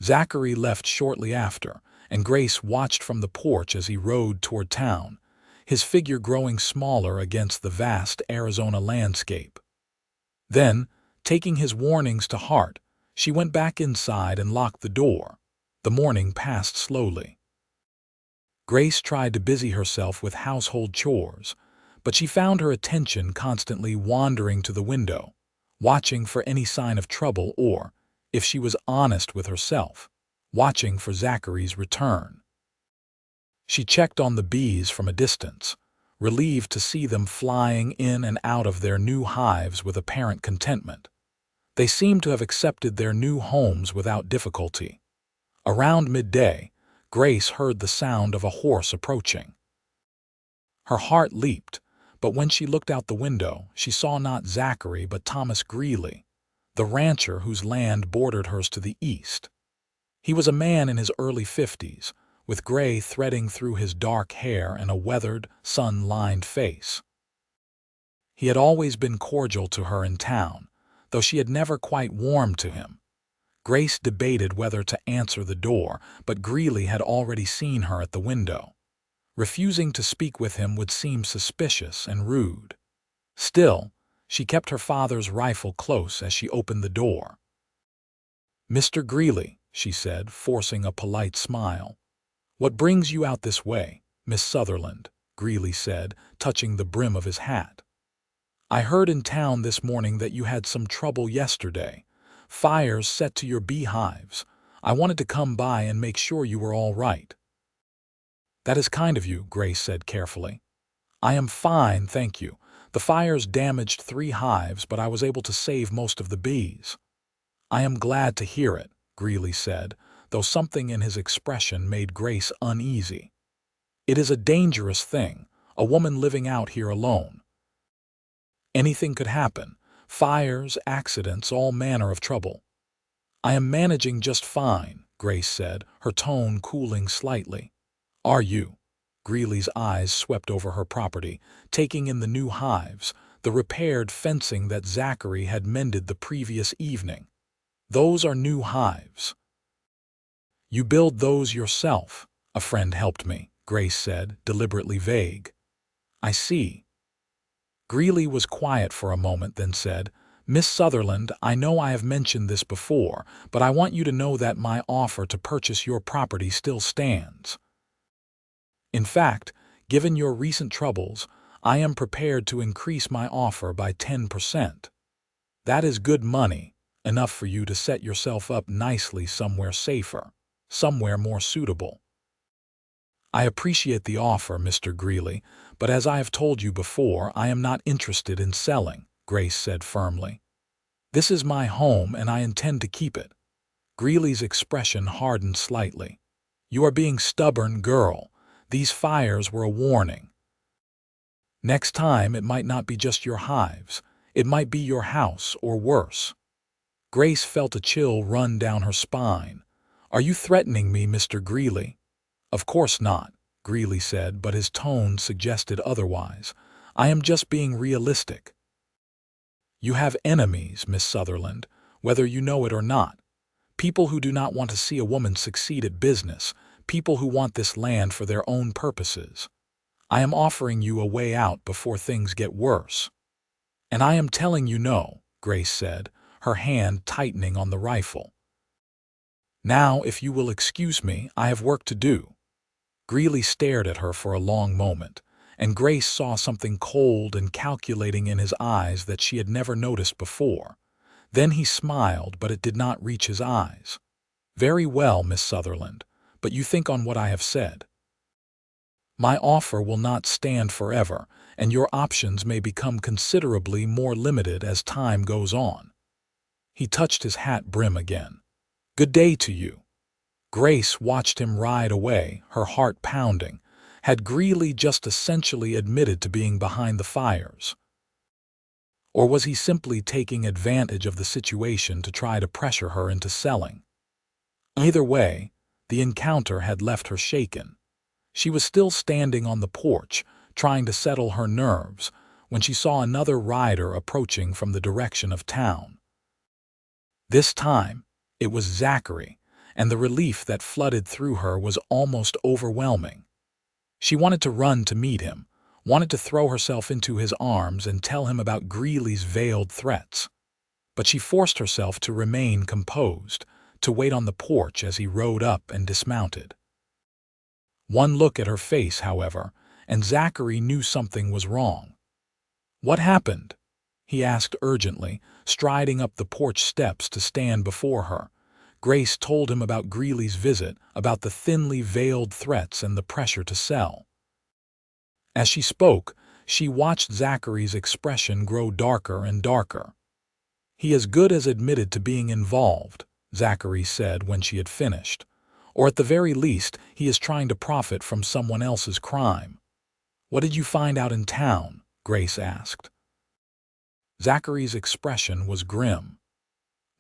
Zachary left shortly after, and Grace watched from the porch as he rode toward town, his figure growing smaller against the vast Arizona landscape. Then, taking his warnings to heart, she went back inside and locked the door. The morning passed slowly. Grace tried to busy herself with household chores, but she found her attention constantly wandering to the window, watching for any sign of trouble or, if she was honest with herself, watching for Zachary's return. She checked on the bees from a distance, relieved to see them flying in and out of their new hives with apparent contentment. They seemed to have accepted their new homes without difficulty. Around midday, Grace heard the sound of a horse approaching. Her heart leaped, but when she looked out the window, she saw not Zachary but Thomas Greeley, the rancher whose land bordered hers to the east. He was a man in his early 50s, with gray threading through his dark hair and a weathered, sun-lined face. He had always been cordial to her in town, though she had never quite warmed to him. Grace debated whether to answer the door, but Greeley had already seen her at the window. Refusing to speak with him would seem suspicious and rude. Still, she kept her father's rifle close as she opened the door. "Mr. Greeley," she said, forcing a polite smile. "What brings you out this way, Miss Sutherland?" Greeley said, touching the brim of his hat. "I heard in town this morning that you had some trouble yesterday. Fires set to your beehives. I wanted to come by and make sure you were all right." "That is kind of you," Grace said carefully. "I am fine, thank you. The fires damaged 3 hives, but I was able to save most of the bees." "I am glad to hear it," Greeley said, though something in his expression made Grace uneasy. "It is a dangerous thing, a woman living out here alone. Anything could happen. Fires, accidents, all manner of trouble." "I am managing just fine," Grace said, her tone cooling slightly. "Are you?" Greeley's eyes swept over her property, taking in the new hives, the repaired fencing that Zachary had mended the previous evening. "Those are new hives." "You build those yourself?" "A friend helped me," Grace said, deliberately vague. "I see." Greeley was quiet for a moment, then said, "Miss Sutherland, I know I have mentioned this before, but I want you to know that my offer to purchase your property still stands. In fact, given your recent troubles, I am prepared to increase my offer by 10%. That is good money, enough for you to set yourself up nicely somewhere safer, somewhere more suitable." "I appreciate the offer, Mr. Greeley, but as I have told you before, I am not interested in selling," Grace said firmly. "This is my home and I intend to keep it." Greeley's expression hardened slightly. "You are being stubborn, girl. These fires were a warning. Next time it might not be just your hives. It might be your house or worse." Grace felt a chill run down her spine. "Are you threatening me, Mr. Greeley?" "Of course not," Greeley said, but his tone suggested otherwise. "I am just being realistic. You have enemies, Miss Sutherland, whether you know it or not. People who do not want to see a woman succeed at business, people who want this land for their own purposes. I am offering you a way out before things get worse. And I am telling you no, Grace said, her hand tightening on the rifle. Now, if you will excuse me, I have work to do. Greeley stared at her for a long moment, and Grace saw something cold and calculating in his eyes that she had never noticed before. Then he smiled, but it did not reach his eyes. Very well, Miss Sutherland, but you think on what I have said. My offer will not stand forever, and your options may become considerably more limited as time goes on. He touched his hat brim again. Good day to you. Grace watched him ride away, her heart pounding. Had Greeley just essentially admitted to being behind the fires? Or was he simply taking advantage of the situation to try to pressure her into selling? Either way, the encounter had left her shaken. She was still standing on the porch, trying to settle her nerves, when she saw another rider approaching from the direction of town. This time, it was Zachary, and the relief that flooded through her was almost overwhelming. She wanted to run to meet him, wanted to throw herself into his arms and tell him about Greeley's veiled threats. But she forced herself to remain composed, to wait on the porch as he rode up and dismounted. One look at her face, however, and Zachary knew something was wrong. What happened? He asked urgently, striding up the porch steps to stand before her. Grace told him about Greeley's visit, about the thinly veiled threats and the pressure to sell. As she spoke, she watched Zachary's expression grow darker and darker. He as good as admitted to being involved, Zachary said when she had finished. Or at the very least, he is trying to profit from someone else's crime. What did you find out in town? Grace asked. Zachary's expression was grim.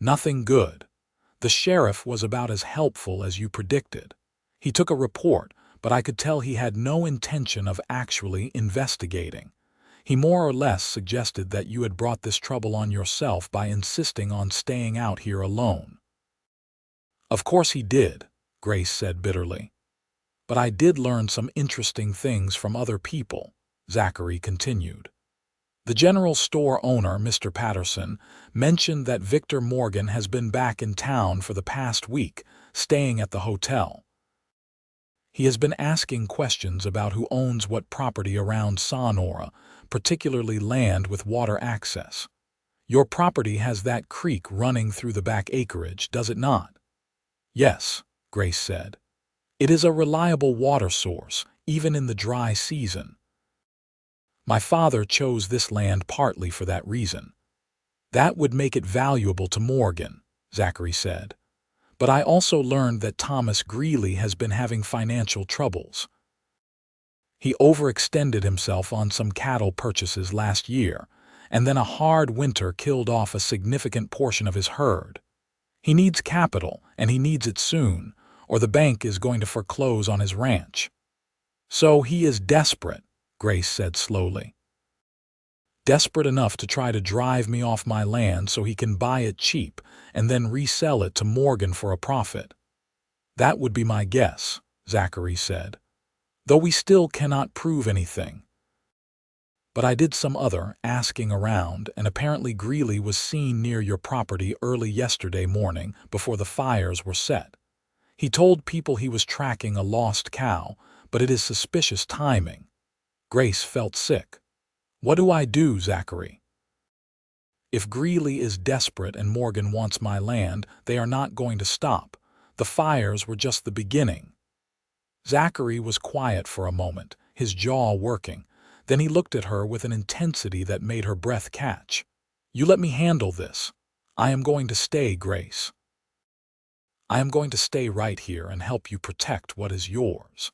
Nothing good. The sheriff was about as helpful as you predicted. He took a report, but I could tell he had no intention of actually investigating. He more or less suggested that you had brought this trouble on yourself by insisting on staying out here alone. Of course he did, Grace said bitterly. But I did learn some interesting things from other people, Zachary continued. The general store owner, Mr. Patterson, mentioned that Victor Morgan has been back in town for the past week, staying at the hotel. He has been asking questions about who owns what property around Sonora, particularly land with water access. Your property has that creek running through the back acreage, does it not? Yes, Grace said. It is a reliable water source, even in the dry season. My father chose this land partly for that reason. That would make it valuable to Morgan, Zachary said. But I also learned that Thomas Greeley has been having financial troubles. He overextended himself on some cattle purchases last year, and then a hard winter killed off a significant portion of his herd. He needs capital, and he needs it soon, or the bank is going to foreclose on his ranch. So he is desperate, Grace said slowly. Desperate enough to try to drive me off my land so he can buy it cheap and then resell it to Morgan for a profit. That would be my guess, Zachary said, though we still cannot prove anything. But I did some other asking around, and apparently Greeley was seen near your property early yesterday morning before the fires were set. He told people he was tracking a lost cow, but it is suspicious timing. Grace felt sick. What do I do, Zachary? If Greeley is desperate and Morgan wants my land, they are not going to stop. The fires were just the beginning. Zachary was quiet for a moment, his jaw working. Then he looked at her with an intensity that made her breath catch. You let me handle this. I am going to stay, Grace. I am going to stay right here and help you protect what is yours.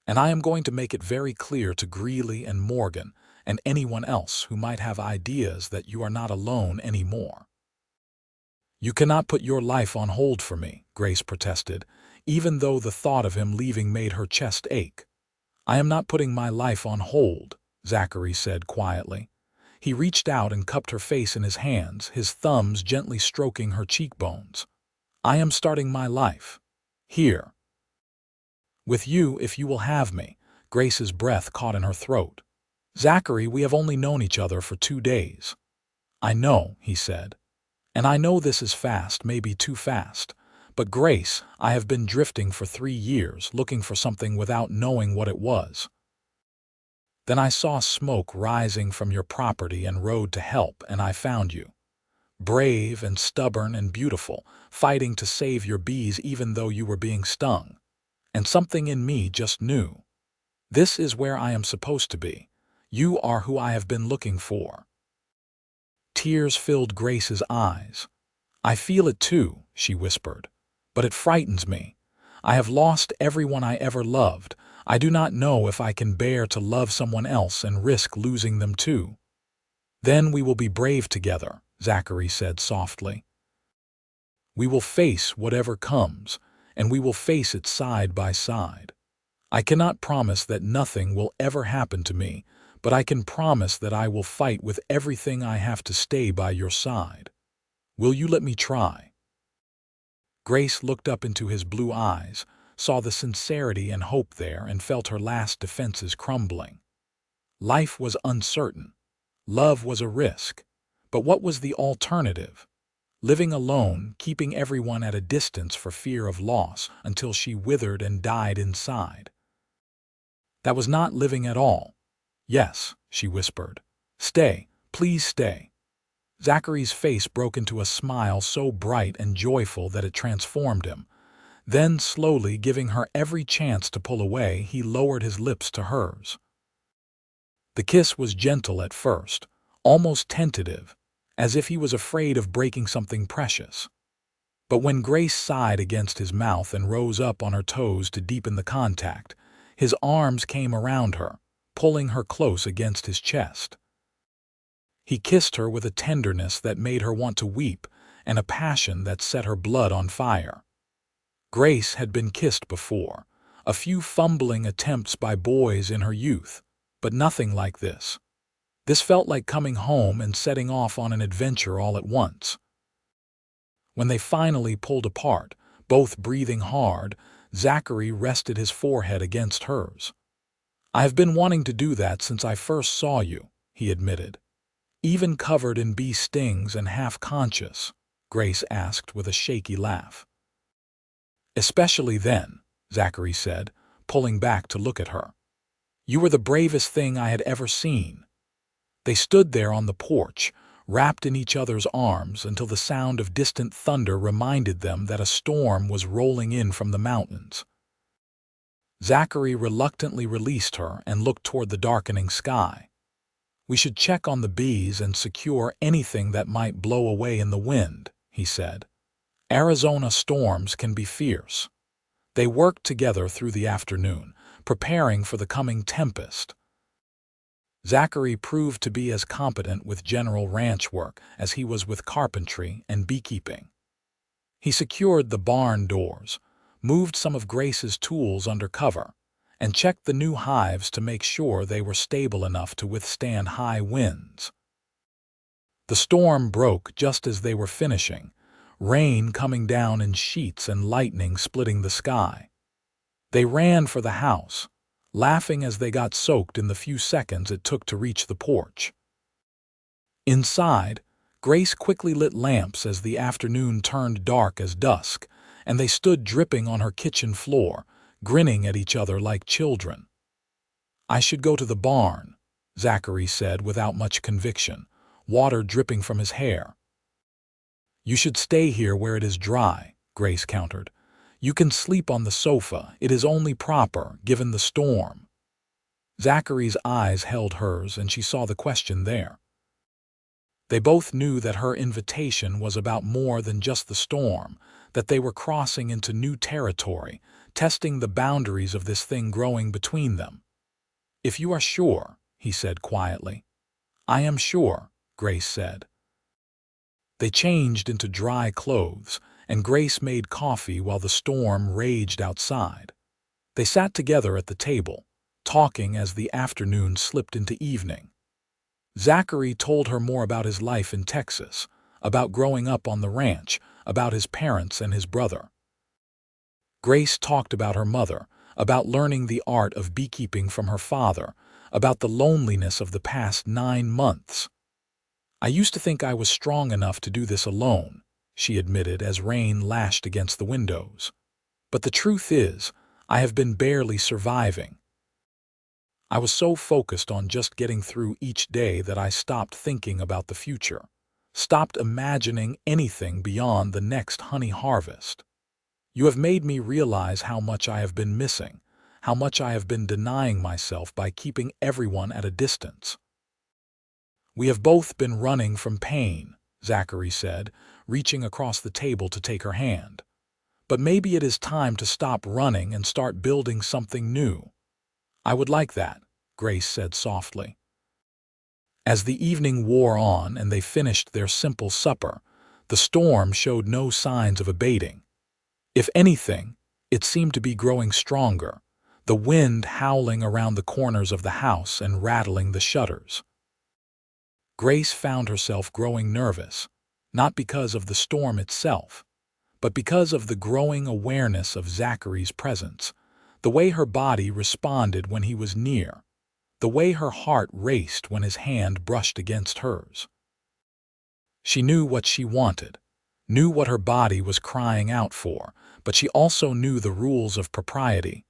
And I am going to make it very clear to Greeley and Morgan and anyone else who might have ideas that you are not alone anymore. You cannot put your life on hold for me, Grace protested, even though the thought of him leaving made her chest ache. I am not putting my life on hold, Zachary said quietly. He reached out and cupped her face in his hands, his thumbs gently stroking her cheekbones. I am starting my life. Here. With you, if you will have me. Grace's breath caught in her throat. Zachary, we have only known each other for 2 days. I know, he said. And I know this is fast, maybe too fast. But Grace, I have been drifting for 3 years, looking for something without knowing what it was. Then I saw smoke rising from your property and rode to help, and I found you. Brave and stubborn and beautiful, fighting to save your bees even though you were being stung. And something in me just knew. This is where I am supposed to be. You are who I have been looking for. Tears filled Grace's eyes. I feel it too, she whispered. But it frightens me. I have lost everyone I ever loved. I do not know if I can bear to love someone else and risk losing them too. Then we will be brave together, Zachary said softly. We will face whatever comes, and we will face it side by side. I cannot promise that nothing will ever happen to me, but I can promise that I will fight with everything I have to stay by your side. Will you let me try? Grace looked up into his blue eyes, saw the sincerity and hope there, and felt her last defenses crumbling. Life was uncertain. Love was a risk. But what was the alternative? Living alone, keeping everyone at a distance for fear of loss until she withered and died inside. That was not living at all. Yes, she whispered. Stay, please stay. Zachary's face broke into a smile so bright and joyful that it transformed him. Then, slowly giving her every chance to pull away, he lowered his lips to hers. The kiss was gentle at first, almost tentative, as if he was afraid of breaking something precious. But when Grace sighed against his mouth and rose up on her toes to deepen the contact, his arms came around her, pulling her close against his chest. He kissed her with a tenderness that made her want to weep and a passion that set her blood on fire. Grace had been kissed before, a few fumbling attempts by boys in her youth, but nothing like this. This felt like coming home and setting off on an adventure all at once. When they finally pulled apart, both breathing hard, Zachary rested his forehead against hers. I have been wanting to do that since I first saw you, he admitted. Even covered in bee stings and half-conscious, Grace asked with a shaky laugh. Especially then, Zachary said, pulling back to look at her. You were the bravest thing I had ever seen. They stood there on the porch, wrapped in each other's arms until the sound of distant thunder reminded them that a storm was rolling in from the mountains. Zachary reluctantly released her and looked toward the darkening sky. We should check on the bees and secure anything that might blow away in the wind, he said. Arizona storms can be fierce. They worked together through the afternoon, preparing for the coming tempest. Zachary proved to be as competent with general ranch work as he was with carpentry and beekeeping. He secured the barn doors, moved some of Grace's tools under cover, and checked the new hives to make sure they were stable enough to withstand high winds. The storm broke just as they were finishing, rain coming down in sheets and lightning splitting the sky. They ran for the house, laughing as they got soaked in the few seconds it took to reach the porch. Inside, Grace quickly lit lamps as the afternoon turned dark as dusk, and they stood dripping on her kitchen floor, grinning at each other like children. I should go to the barn, Zachary said without much conviction, water dripping from his hair. You should stay here where it is dry, Grace countered. You can sleep on the sofa, it is only proper, given the storm. Zachary's eyes held hers, and she saw the question there. They both knew that her invitation was about more than just the storm, that they were crossing into new territory, testing the boundaries of this thing growing between them. If you are sure, he said quietly. I am sure, Grace said. They changed into dry clothes, and Grace made coffee while the storm raged outside. They sat together at the table, talking as the afternoon slipped into evening. Zachary told her more about his life in Texas, about growing up on the ranch, about his parents and his brother. Grace talked about her mother, about learning the art of beekeeping from her father, about the loneliness of the past 9 months. "I used to think I was strong enough to do this alone," she admitted as rain lashed against the windows. "But the truth is, I have been barely surviving. I was so focused on just getting through each day that I stopped thinking about the future, stopped imagining anything beyond the next honey harvest. You have made me realize how much I have been missing, how much I have been denying myself by keeping everyone at a distance." "We have both been running from pain," Zachary said, reaching across the table to take her hand. "But maybe it is time to stop running and start building something new." "I would like that," Grace said softly. As the evening wore on and they finished their simple supper, the storm showed no signs of abating. If anything, it seemed to be growing stronger, the wind howling around the corners of the house and rattling the shutters. Grace found herself growing nervous, not because of the storm itself, but because of the growing awareness of Zachary's presence, the way her body responded when he was near, the way her heart raced when his hand brushed against hers. She knew what she wanted, knew what her body was crying out for, but she also knew the rules of propriety,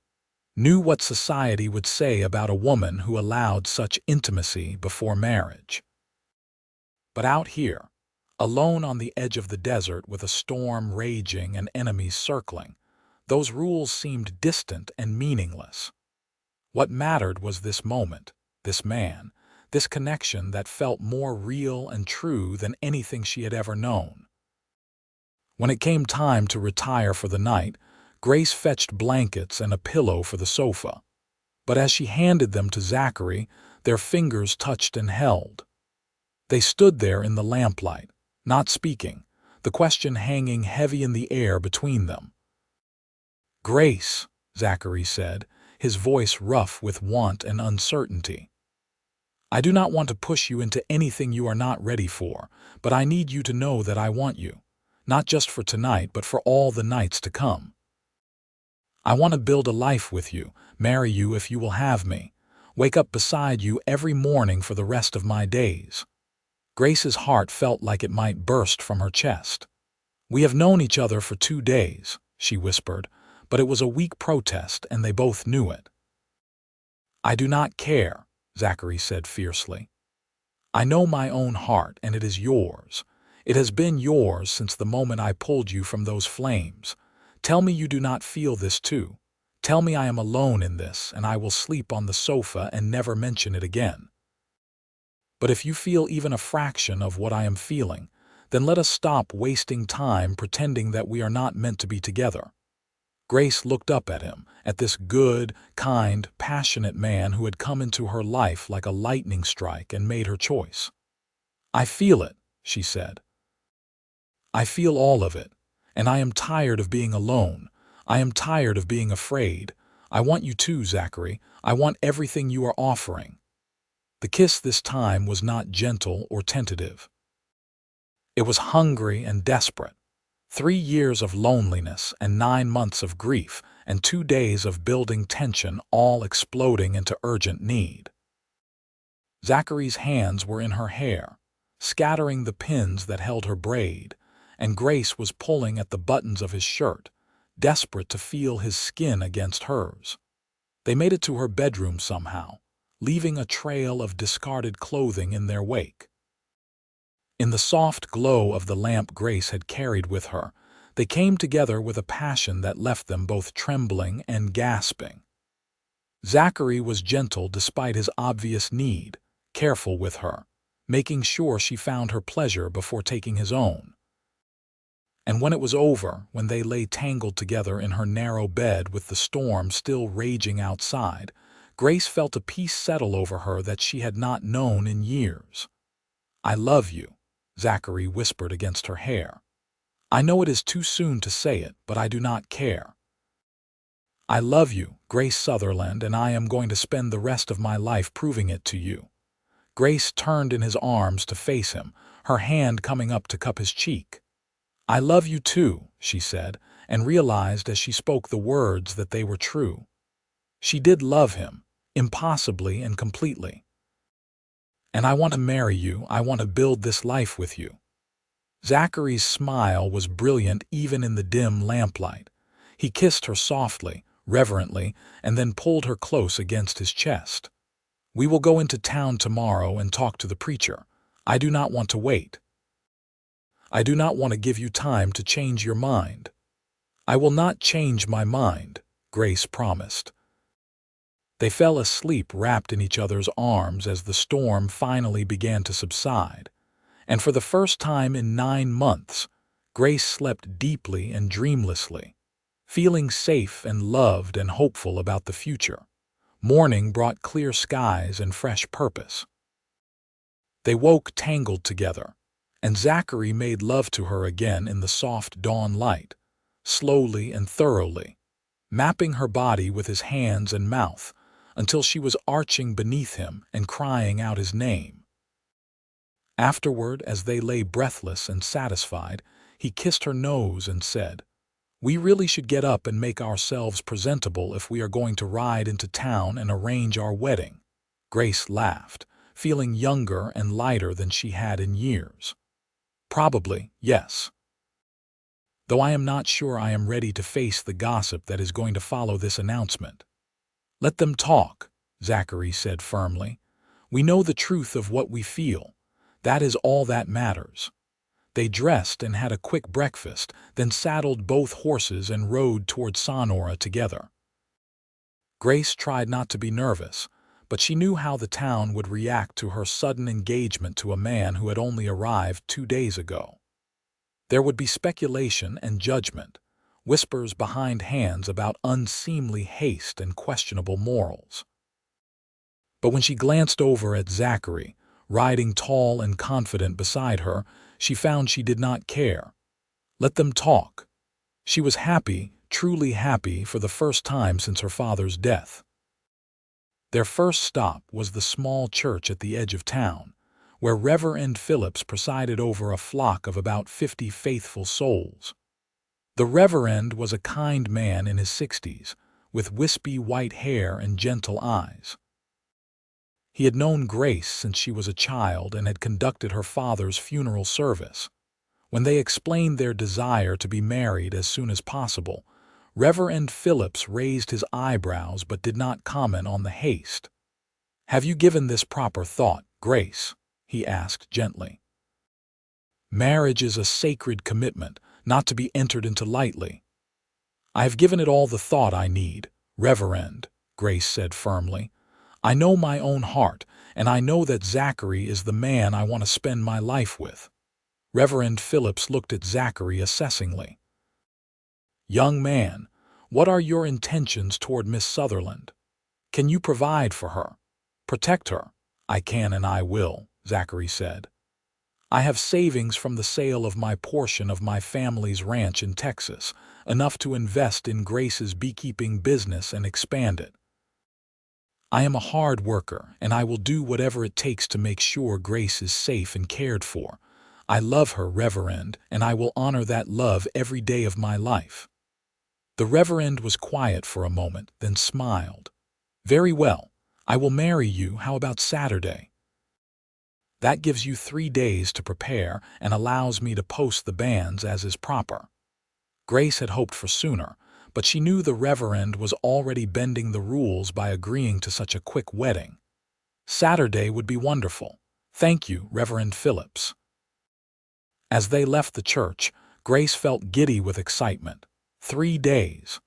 knew what society would say about a woman who allowed such intimacy before marriage. But out here, alone on the edge of the desert with a storm raging and enemies circling, those rules seemed distant and meaningless. What mattered was this moment, this man, this connection that felt more real and true than anything she had ever known. When it came time to retire for the night, Grace fetched blankets and a pillow for the sofa. But as she handed them to Zachary, their fingers touched and held. They stood there in the lamplight, not speaking, the question hanging heavy in the air between them. "Grace," Zachary said, his voice rough with want and uncertainty. "I do not want to push you into anything you are not ready for, but I need you to know that I want you, not just for tonight but for all the nights to come. I want to build a life with you, marry you if you will have me, wake up beside you every morning for the rest of my days." Grace's heart felt like it might burst from her chest. "We have known each other for 2 days," she whispered, but it was a weak protest and they both knew it. "I do not care," Zachary said fiercely. "I know my own heart and it is yours. It has been yours since the moment I pulled you from those flames. Tell me you do not feel this too. Tell me I am alone in this and I will sleep on the sofa and never mention it again. But if you feel even a fraction of what I am feeling, then let us stop wasting time pretending that we are not meant to be together." Grace looked up at him, at this good, kind, passionate man who had come into her life like a lightning strike and made her choice. "I feel it," she said. "I feel all of it, and I am tired of being alone. I am tired of being afraid. I want you too, Zachary. I want everything you are offering." The kiss this time was not gentle or tentative. It was hungry and desperate. 3 years of loneliness and 9 months of grief and 2 days of building tension all exploding into urgent need. Zachary's hands were in her hair, scattering the pins that held her braid, and Grace was pulling at the buttons of his shirt, desperate to feel his skin against hers. They made it to her bedroom somehow, leaving a trail of discarded clothing in their wake. In the soft glow of the lamp Grace had carried with her, they came together with a passion that left them both trembling and gasping. Zachary was gentle despite his obvious need, careful with her, making sure she found her pleasure before taking his own. And when it was over, when they lay tangled together in her narrow bed with the storm still raging outside, Grace felt a peace settle over her that she had not known in years. "I love you," Zachary whispered against her hair. "I know it is too soon to say it, but I do not care. I love you, Grace Sutherland, and I am going to spend the rest of my life proving it to you." Grace turned in his arms to face him, her hand coming up to cup his cheek. "I love you too," she said, and realized as she spoke the words that they were true. She did love him, impossibly and completely. "And I want to marry you, I want to build this life with you." Zachary's smile was brilliant even in the dim lamplight. He kissed her softly, reverently, and then pulled her close against his chest. "We will go into town tomorrow and talk to the preacher. I do not want to wait. I do not want to give you time to change your mind." "I will not change my mind," Grace promised. They fell asleep wrapped in each other's arms as the storm finally began to subside. And for the first time in 9 months, Grace slept deeply and dreamlessly, feeling safe and loved and hopeful about the future. Morning brought clear skies and fresh purpose. They woke tangled together, and Zachary made love to her again in the soft dawn light, slowly and thoroughly, mapping her body with his hands and mouth until she was arching beneath him and crying out his name. Afterward, as they lay breathless and satisfied, he kissed her nose and said, "We really should get up and make ourselves presentable if we are going to ride into town and arrange our wedding." Grace laughed, feeling younger and lighter than she had in years. "Probably, yes. Though I am not sure I am ready to face the gossip that is going to follow this announcement." "Let them talk," Zachary said firmly. "We know the truth of what we feel. That is all that matters." They dressed and had a quick breakfast, then saddled both horses and rode toward Sonora together. Grace tried not to be nervous, but she knew how the town would react to her sudden engagement to a man who had only arrived 2 days ago. There would be speculation and judgment, whispers behind hands about unseemly haste and questionable morals. But when she glanced over at Zachary, riding tall and confident beside her, she found she did not care. Let them talk. She was happy, truly happy, for the first time since her father's death. Their first stop was the small church at the edge of town, where Reverend Phillips presided over a flock of about 50 faithful souls. The Reverend was a kind man in his 60s, with wispy white hair and gentle eyes. He had known Grace since she was a child and had conducted her father's funeral service. When they explained their desire to be married as soon as possible, Reverend Phillips raised his eyebrows but did not comment on the haste. "Have you given this proper thought, Grace?" he asked gently. "Marriage is a sacred commitment, not to be entered into lightly." "I have given it all the thought I need, Reverend," Grace said firmly. "I know my own heart, and I know that Zachary is the man I want to spend my life with." Reverend Phillips looked at Zachary assessingly. "Young man, what are your intentions toward Miss Sutherland? Can you provide for her? Protect her?" "I can and I will," Zachary said. "I have savings from the sale of my portion of my family's ranch in Texas, enough to invest in Grace's beekeeping business and expand it. I am a hard worker, and I will do whatever it takes to make sure Grace is safe and cared for. I love her, Reverend, and I will honor that love every day of my life." The Reverend was quiet for a moment, then smiled. "Very well. I will marry you. How about Saturday? That gives you 3 days to prepare and allows me to post the banns as is proper." Grace had hoped for sooner, but she knew the Reverend was already bending the rules by agreeing to such a quick wedding. "Saturday would be wonderful. Thank you, Reverend Phillips." As they left the church, Grace felt giddy with excitement. 3 days.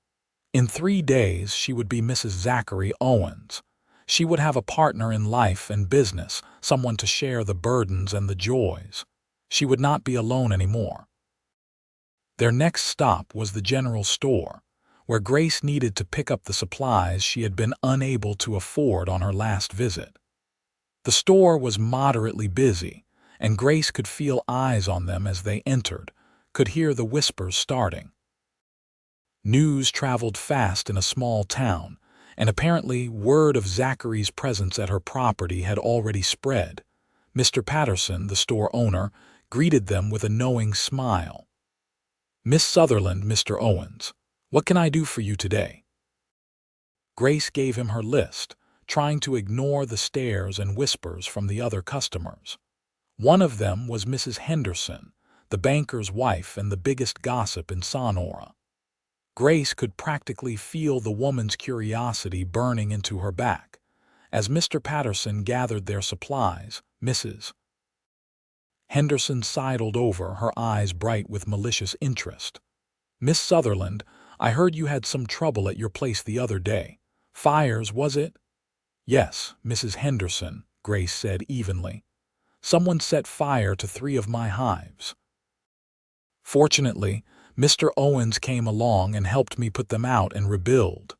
In 3 days she would be Mrs. Zachary Owens. She would have a partner in life and business, someone to share the burdens and the joys. She would not be alone anymore. Their next stop was the general store, where Grace needed to pick up the supplies she had been unable to afford on her last visit. The store was moderately busy, and Grace could feel eyes on them as they entered, could hear the whispers starting. News traveled fast in a small town, and apparently word of Zachary's presence at her property had already spread. Mr. Patterson, the store owner, greeted them with a knowing smile. Miss Sutherland, Mr. Owens, what can I do for you today? Grace gave him her list, trying to ignore the stares and whispers from the other customers. One of them was Mrs. Henderson, the banker's wife and the biggest gossip in Sonora. Grace could practically feel the woman's curiosity burning into her back. As Mr. Patterson gathered their supplies, Mrs. Henderson sidled over, her eyes bright with malicious interest. Miss Sutherland, I heard you had some trouble at your place the other day. Fires, was it? Yes, Mrs. Henderson, Grace said evenly. Someone set fire to 3 of my hives. Fortunately, Mr. Owens came along and helped me put them out and rebuild.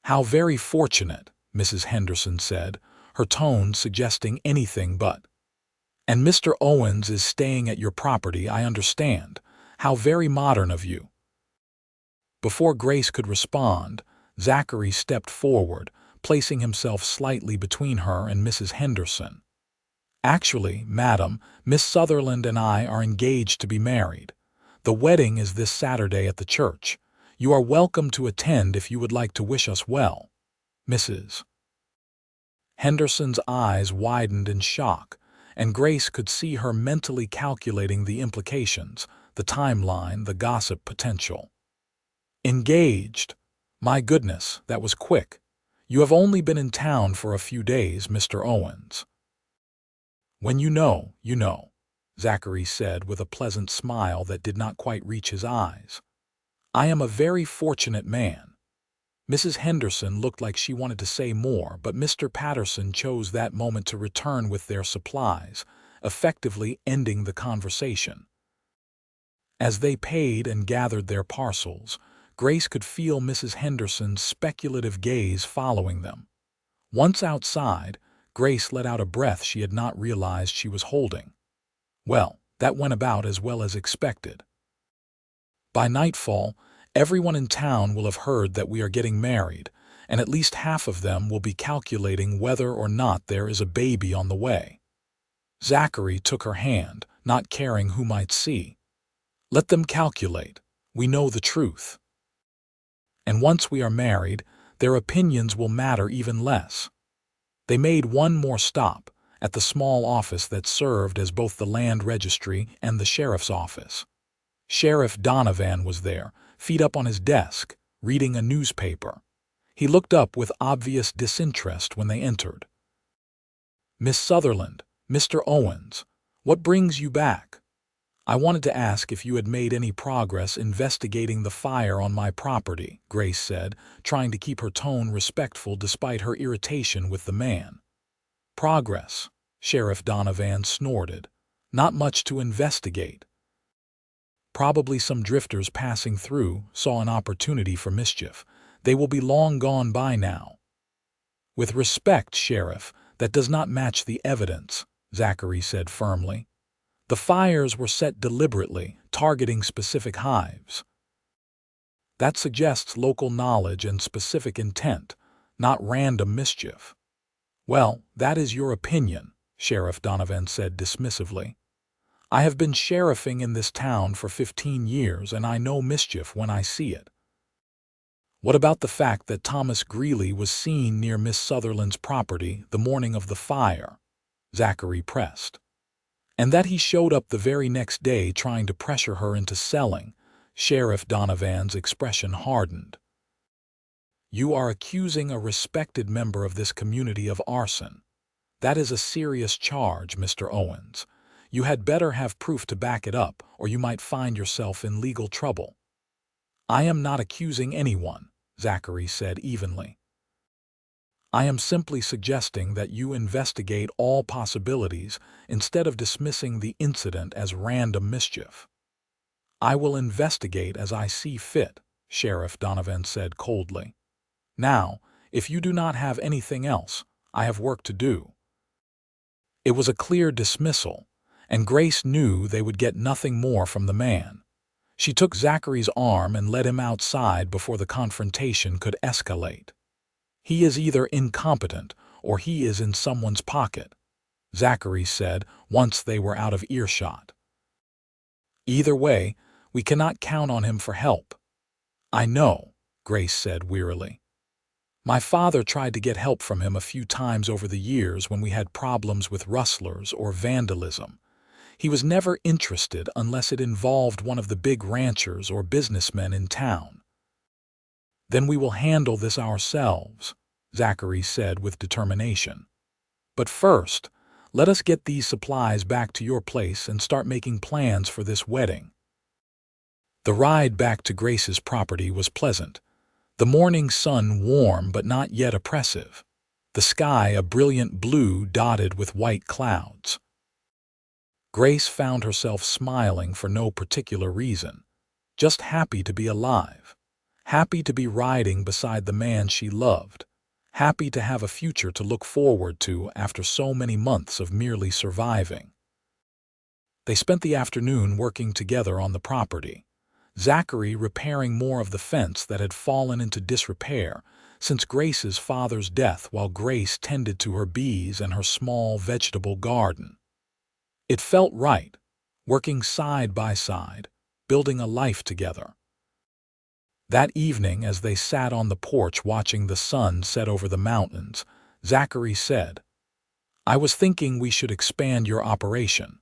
How very fortunate, Mrs. Henderson said, her tone suggesting anything but. And Mr. Owens is staying at your property, I understand. How very modern of you. Before Grace could respond, Zachary stepped forward, placing himself slightly between her and Mrs. Henderson. Actually, madam, Miss Sutherland and I are engaged to be married. The wedding is this Saturday at the church. You are welcome to attend if you would like to wish us well. Mrs. Henderson's eyes widened in shock, and Grace could see her mentally calculating the implications, the timeline, the gossip potential. Engaged? My goodness, that was quick. You have only been in town for a few days, Mr. Owens. When you know, Zachary said with a pleasant smile that did not quite reach his eyes. I am a very fortunate man. Mrs. Henderson looked like she wanted to say more, but Mr. Patterson chose that moment to return with their supplies, effectively ending the conversation. As they paid and gathered their parcels, Grace could feel Mrs. Henderson's speculative gaze following them. Once outside, Grace let out a breath she had not realized she was holding. Well, that went about as well as expected. By nightfall, everyone in town will have heard that we are getting married, and at least half of them will be calculating whether or not there is a baby on the way. Zachary took her hand, not caring who might see. Let them calculate. We know the truth. And once we are married, their opinions will matter even less. They made one more stop, at the small office that served as both the land registry and the sheriff's office. Sheriff Donovan was there, feet up on his desk, reading a newspaper. He looked up with obvious disinterest when they entered. Miss Sutherland, Mr. Owens, what brings you back? I wanted to ask if you had made any progress investigating the fire on my property, Grace said, trying to keep her tone respectful despite her irritation with the man. Progress, Sheriff Donovan snorted. Not much to investigate. Probably some drifters passing through saw an opportunity for mischief. They will be long gone by now. With respect, Sheriff, that does not match the evidence, Zachary said firmly. The fires were set deliberately, targeting specific hives. That suggests local knowledge and specific intent, not random mischief. Well, that is your opinion, Sheriff Donovan said dismissively. I have been sheriffing in this town for 15 years, and I know mischief when I see it. What about the fact that Thomas Greeley was seen near Miss Sutherland's property the morning of the fire? Zachary pressed. And that he showed up the very next day trying to pressure her into selling? Sheriff Donovan's expression hardened. You are accusing a respected member of this community of arson. That is a serious charge, Mr. Owens. You had better have proof to back it up, or you might find yourself in legal trouble. I am not accusing anyone, Zachary said evenly. I am simply suggesting that you investigate all possibilities instead of dismissing the incident as random mischief. I will investigate as I see fit, Sheriff Donovan said coldly. Now, if you do not have anything else, I have work to do. It was a clear dismissal, and Grace knew they would get nothing more from the man. She took Zachary's arm and led him outside before the confrontation could escalate. He is either incompetent or he is in someone's pocket, Zachary said once they were out of earshot. Either way, We cannot count on him for help." "I know," Grace said wearily. "My father tried to get help from him a few times over the years when we had problems with rustlers or vandalism. He was never interested unless it involved one of the big ranchers or businessmen in town." "Then we will handle this ourselves," Zachary said with determination. "But first, let us get these supplies back to your place and start making plans for this wedding." The ride back to Grace's property was pleasant. The morning sun warm but not yet oppressive. The sky a brilliant blue dotted with white clouds. Grace found herself smiling for no particular reason, just happy to be alive, happy to be riding beside the man she loved, happy to have a future to look forward to after so many months of merely surviving. They spent the afternoon working together on the property, Zachary repairing more of the fence that had fallen into disrepair since Grace's father's death while Grace tended to her bees and her small vegetable garden. It felt right, working side by side, building a life together. That evening, as they sat on the porch watching the sun set over the mountains, Zachary said, "I was thinking we should expand your operation.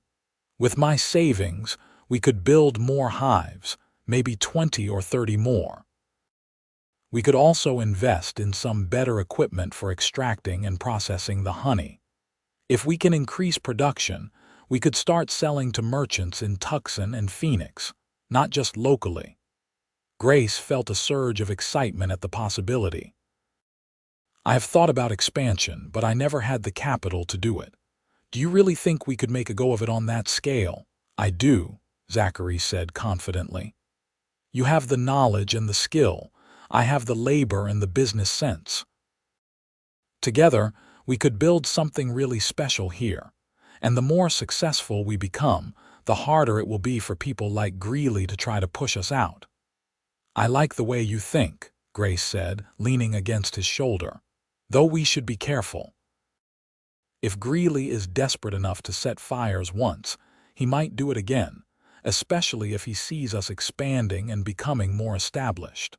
With my savings, we could build more hives, maybe 20 or 30 more. We could also invest in some better equipment for extracting and processing the honey. If we can increase production, we could start selling to merchants in Tucson and Phoenix, not just locally." Grace felt a surge of excitement at the possibility. "I have thought about expansion, but I never had the capital to do it. Do you really think we could make a go of it on that scale?" "I do," Zachary said confidently. "You have the knowledge and the skill. I have the labor and the business sense. Together, we could build something really special here. And the more successful we become, the harder it will be for people like Greeley to try to push us out." "I like the way you think," Grace said, leaning against his shoulder. "Though we should be careful. If Greeley is desperate enough to set fires once, he might do it again, especially if he sees us expanding and becoming more established.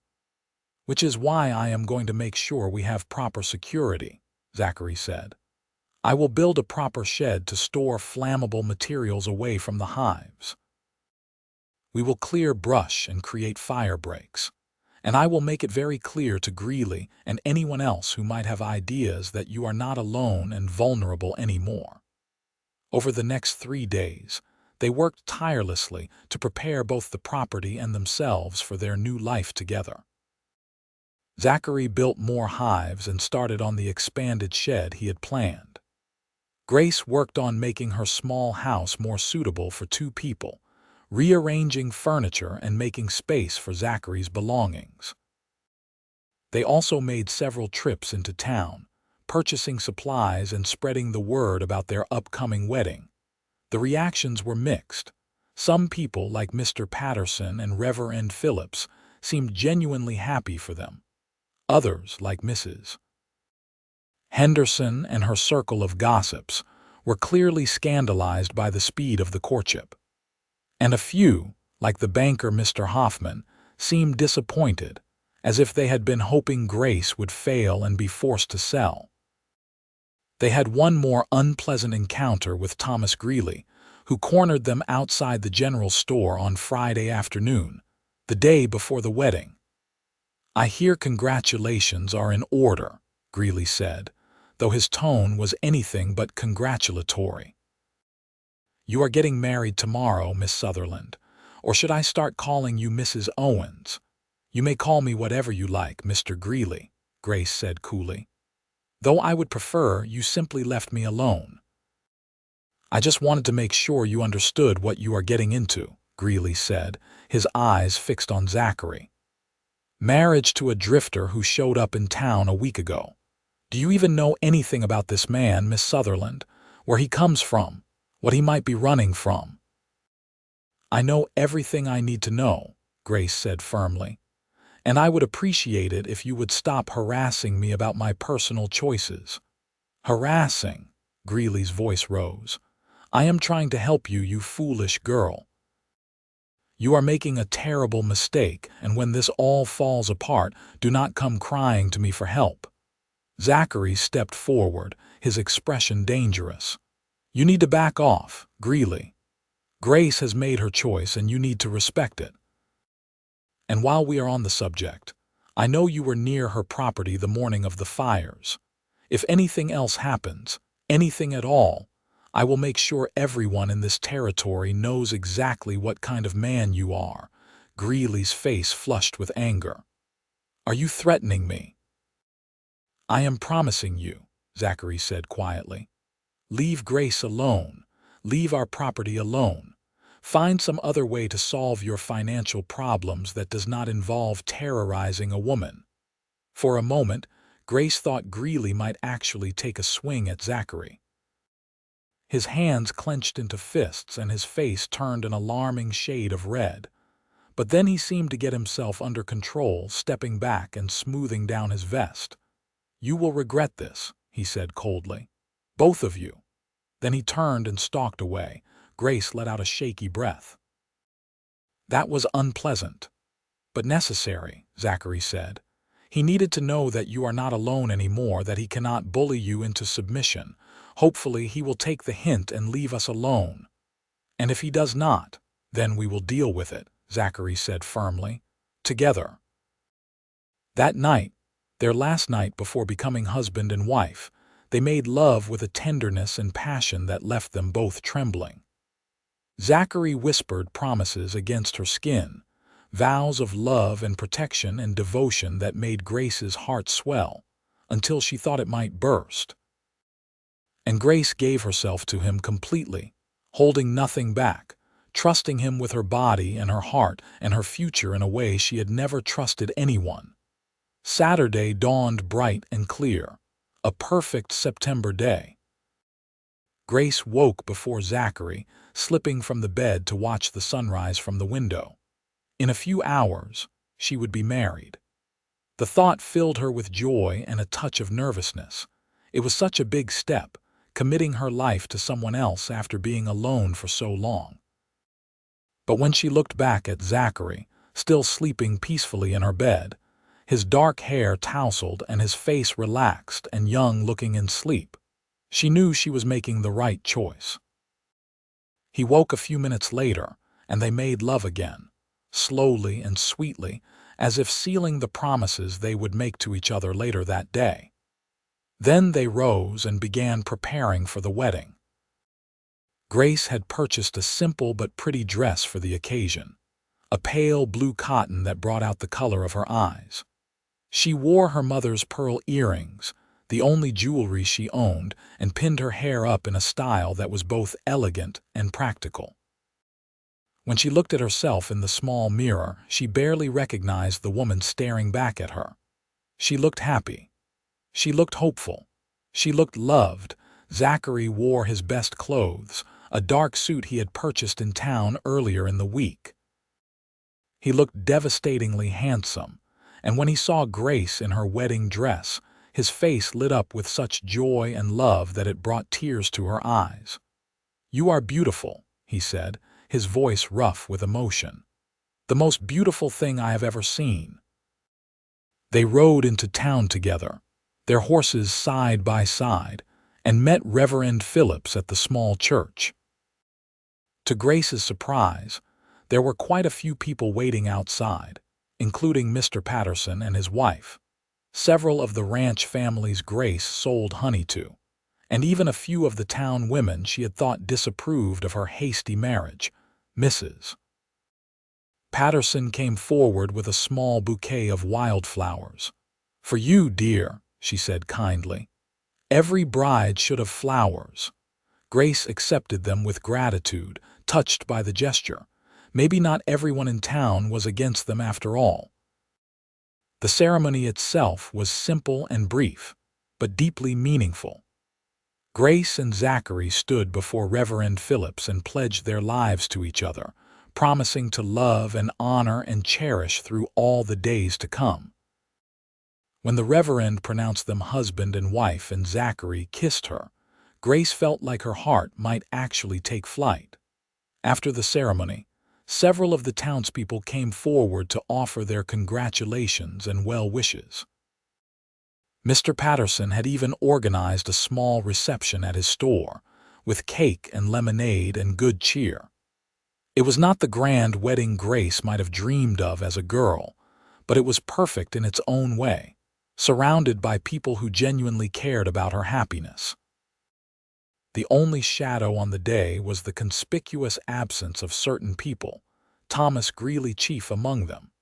Which is why I am going to make sure we have proper security," Zachary said. "I will build a proper shed to store flammable materials away from the hives. We will clear brush and create fire breaks. And I will make it very clear to Greeley and anyone else who might have ideas that you are not alone and vulnerable anymore." Over the next 3 days, they worked tirelessly to prepare both the property and themselves for their new life together. Zachary built more hives and started on the expanded shed he had planned. Grace worked on making her small house more suitable for 2 people, rearranging furniture and making space for Zachary's belongings. They also made several trips into town, purchasing supplies and spreading the word about their upcoming wedding. The reactions were mixed. Some people, like Mr. Patterson and Reverend Phillips, seemed genuinely happy for them. Others, like Mrs. Henderson and her circle of gossips, were clearly scandalized by the speed of the courtship. And a few, like the banker Mr. Hoffman, seemed disappointed, as if they had been hoping Grace would fail and be forced to sell. They had one more unpleasant encounter with Thomas Greeley, who cornered them outside the general store on Friday afternoon, the day before the wedding. "I hear congratulations are in order," Greeley said, though his tone was anything but congratulatory. "You are getting married tomorrow, Miss Sutherland, or should I start calling you Mrs. Owens?" "You may call me whatever you like, Mr. Greeley," Grace said coolly. "Though I would prefer you simply left me alone." "I just wanted to make sure you understood what you are getting into," Greeley said, his eyes fixed on Zachary. "Marriage to a drifter who showed up in town a week ago. Do you even know anything about this man, Miss Sutherland? Where he comes from? What he might be running from?" "I know everything I need to know," Grace said firmly. "And I would appreciate it if you would stop harassing me about my personal choices." "Harassing?" Greeley's voice rose. "I am trying to help you, you foolish girl." You are making a terrible mistake, and when this all falls apart, do not come crying to me for help." Zachary stepped forward, his expression dangerous. "You need to back off, Greeley. Grace has made her choice and you need to respect it. And while we are on the subject, I know you were near her property the morning of the fires. If anything else happens, anything at all, I will make sure everyone in this territory knows exactly what kind of man you are." Greeley's face flushed with anger. "Are you threatening me?" "I am promising you," Zachary said quietly. "Leave Grace alone. Leave our property alone. Find some other way to solve your financial problems that does not involve terrorizing a woman." For a moment, Grace thought Greeley might actually take a swing at Zachary. His hands clenched into fists and his face turned an alarming shade of red. But then he seemed to get himself under control, stepping back and smoothing down his vest. "You will regret this," he said coldly. "Both of you." Then he turned and stalked away. Grace let out a shaky breath. "That was unpleasant, but necessary," Zachary said. "He needed to know that you are not alone anymore, that he cannot bully you into submission. Hopefully he will take the hint and leave us alone. And if he does not, then we will deal with it," Zachary said firmly. "Together." That night, their last night before becoming husband and wife, they made love with a tenderness and passion that left them both trembling. Zachary whispered promises against her skin, vows of love and protection and devotion that made Grace's heart swell, until she thought it might burst. And Grace gave herself to him completely, holding nothing back, trusting him with her body and her heart and her future in a way she had never trusted anyone. Saturday dawned bright and clear, a perfect September day. Grace woke before Zachary, slipping from the bed to watch the sunrise from the window. In a few hours, she would be married. The thought filled her with joy and a touch of nervousness. It was such a big step, committing her life to someone else after being alone for so long. But when she looked back at Zachary, still sleeping peacefully in her bed, his dark hair tousled and his face relaxed and young looking in sleep, she knew she was making the right choice. He woke a few minutes later, and they made love again, slowly and sweetly, as if sealing the promises they would make to each other later that day. Then they rose and began preparing for the wedding. Grace had purchased a simple but pretty dress for the occasion, a pale blue cotton that brought out the color of her eyes. She wore her mother's pearl earrings, the only jewelry she owned, and pinned her hair up in a style that was both elegant and practical. When she looked at herself in the small mirror, she barely recognized the woman staring back at her. She looked happy. She looked hopeful. She looked loved. Zachary wore his best clothes, a dark suit he had purchased in town earlier in the week. He looked devastatingly handsome, and when he saw Grace in her wedding dress, his face lit up with such joy and love that it brought tears to her eyes. "You are beautiful," he said, his voice rough with emotion. "The most beautiful thing I have ever seen." They rode into town together, their horses side by side, and met Reverend Phillips at the small church. To Grace's surprise, there were quite a few people waiting outside, including Mr. Patterson and his wife, several of the ranch families Grace sold honey to, and even a few of the town women she had thought disapproved of her hasty marriage. Mrs. Patterson came forward with a small bouquet of wildflowers. "For you, dear," she said kindly. "Every bride should have flowers." Grace accepted them with gratitude, touched by the gesture. Maybe not everyone in town was against them after all. The ceremony itself was simple and brief, but deeply meaningful. Grace and Zachary stood before Reverend Phillips and pledged their lives to each other, promising to love and honor and cherish through all the days to come. When the Reverend pronounced them husband and wife and Zachary kissed her, Grace felt like her heart might actually take flight. After the ceremony, several of the townspeople came forward to offer their congratulations and well wishes. Mr. Patterson had even organized a small reception at his store, with cake and lemonade and good cheer. It was not the grand wedding Grace might have dreamed of as a girl, but it was perfect in its own way, surrounded by people who genuinely cared about her happiness. The only shadow on the day was the conspicuous absence of certain people, Thomas Greeley chief among them.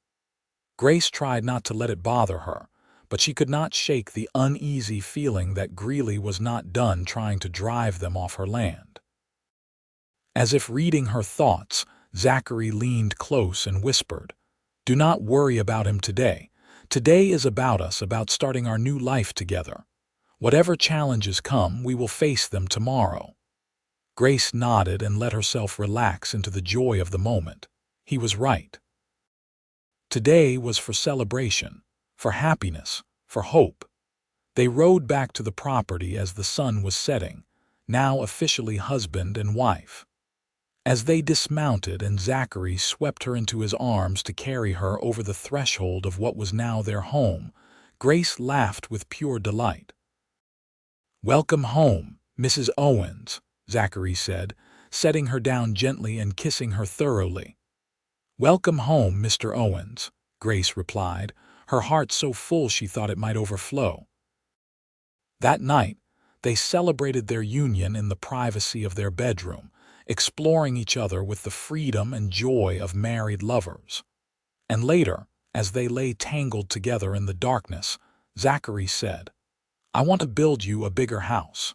Grace tried not to let it bother her, but she could not shake the uneasy feeling that Greeley was not done trying to drive them off her land. As if reading her thoughts, Zachary leaned close and whispered, "Do not worry about him today. Today is about us, about starting our new life together. Whatever challenges come, we will face them tomorrow." Grace nodded and let herself relax into the joy of the moment. He was right. Today was for celebration, for happiness, for hope. They rode back to the property as the sun was setting, now officially husband and wife. As they dismounted and Zachary swept her into his arms to carry her over the threshold of what was now their home, Grace laughed with pure delight. "Welcome home, Mrs. Owens," Zachary said, setting her down gently and kissing her thoroughly. "Welcome home, Mr. Owens," Grace replied, her heart so full she thought it might overflow. That night, they celebrated their union in the privacy of their bedroom, exploring each other with the freedom and joy of married lovers. And later, as they lay tangled together in the darkness, Zachary said, "I want to build you a bigger house.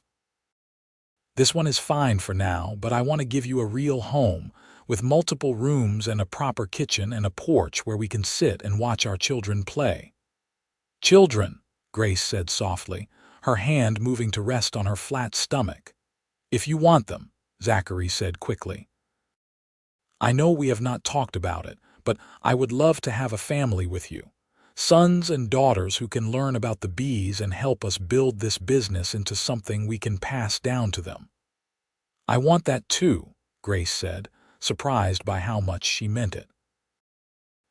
This one is fine for now, but I want to give you a real home, with multiple rooms and a proper kitchen and a porch where we can sit and watch our children play." "Children," Grace said softly, her hand moving to rest on her flat stomach. "If you want them," Zachary said quickly. "I know we have not talked about it, but I would love to have a family with you. Sons and daughters who can learn about the bees and help us build this business into something we can pass down to them." "I want that too," Grace said, surprised by how much she meant it.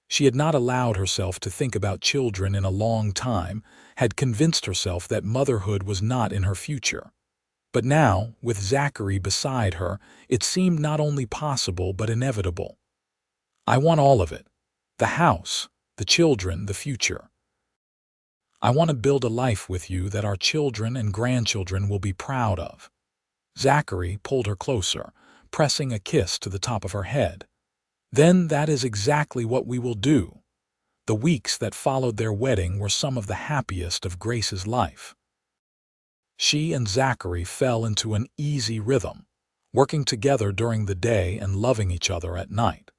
She had not allowed herself to think about children in a long time, had convinced herself that motherhood was not in her future. But now, with Zachary beside her, it seemed not only possible but inevitable. "I want all of it. The house, the children, the future. I want to build a life with you that our children and grandchildren will be proud of." Zachary pulled her closer, pressing a kiss to the top of her head. "Then that is exactly what we will do." The weeks that followed their wedding were some of the happiest of Grace's life. She and Zachary fell into an easy rhythm, working together during the day and loving each other at night.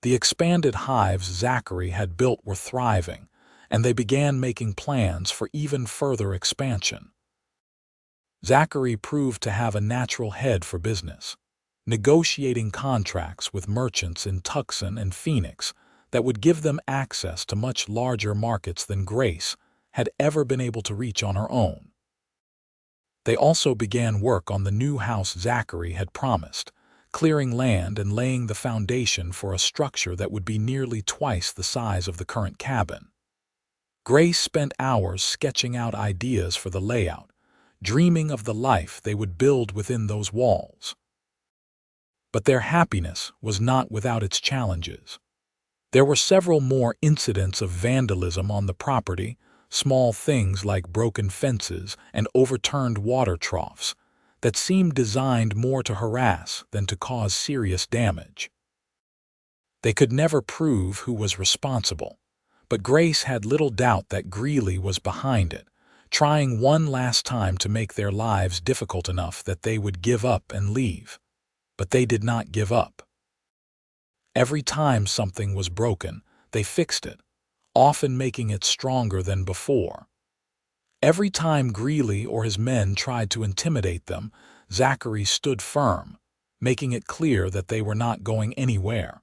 The expanded hives Zachary had built were thriving, and they began making plans for even further expansion. Zachary proved to have a natural head for business, negotiating contracts with merchants in Tucson and Phoenix that would give them access to much larger markets than Grace had ever been able to reach on her own. They also began work on the new house Zachary had promised, clearing land and laying the foundation for a structure that would be nearly twice the size of the current cabin. Grace spent hours sketching out ideas for the layout, dreaming of the life they would build within those walls. But their happiness was not without its challenges. There were several more incidents of vandalism on the property, small things like broken fences and overturned water troughs, that seemed designed more to harass than to cause serious damage. They could never prove who was responsible, but Grace had little doubt that Greeley was behind it, trying one last time to make their lives difficult enough that they would give up and leave. But they did not give up. Every time something was broken, they fixed it, often making it stronger than before. Every time Greeley or his men tried to intimidate them, Zachary stood firm, making it clear that they were not going anywhere.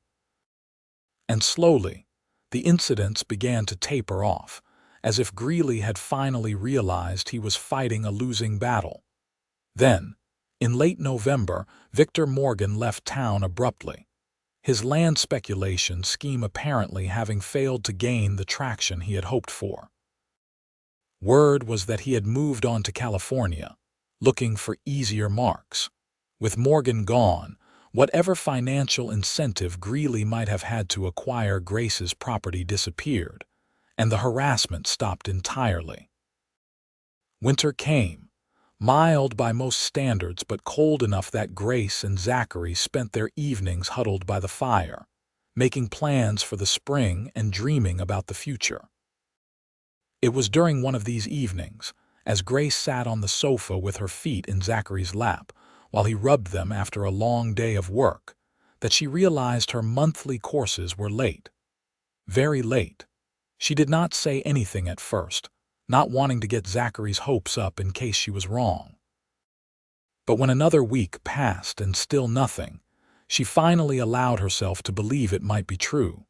And slowly, the incidents began to taper off, as if Greeley had finally realized he was fighting a losing battle. Then, in late November, Victor Morgan left town abruptly. his land speculation scheme apparently having failed to gain the traction he had hoped for. Word was that he had moved on to California, looking for easier marks. With Morgan gone, whatever financial incentive Greeley might have had to acquire Grace's property disappeared, and the harassment stopped entirely. Winter came, mild by most standards but cold enough that Grace and Zachary spent their evenings huddled by the fire, making plans for the spring and dreaming about the future. It was during one of these evenings, as Grace sat on the sofa with her feet in Zachary's lap while he rubbed them after a long day of work, that she realized her monthly courses were late. Very late. She did not say anything at first, not wanting to get Zachary's hopes up in case she was wrong. But when another week passed and still nothing, she finally allowed herself to believe it might be true.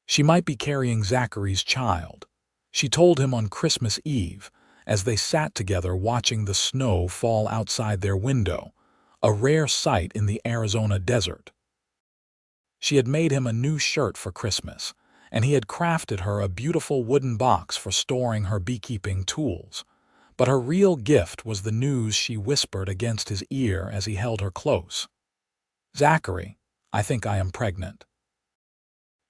She might be carrying Zachary's child. She told him on Christmas Eve, as they sat together watching the snow fall outside their window, a rare sight in the Arizona desert. She had made him a new shirt for Christmas, and he had crafted her a beautiful wooden box for storing her beekeeping tools. But her real gift was the news she whispered against his ear as he held her close. "Zachary, I think I am pregnant."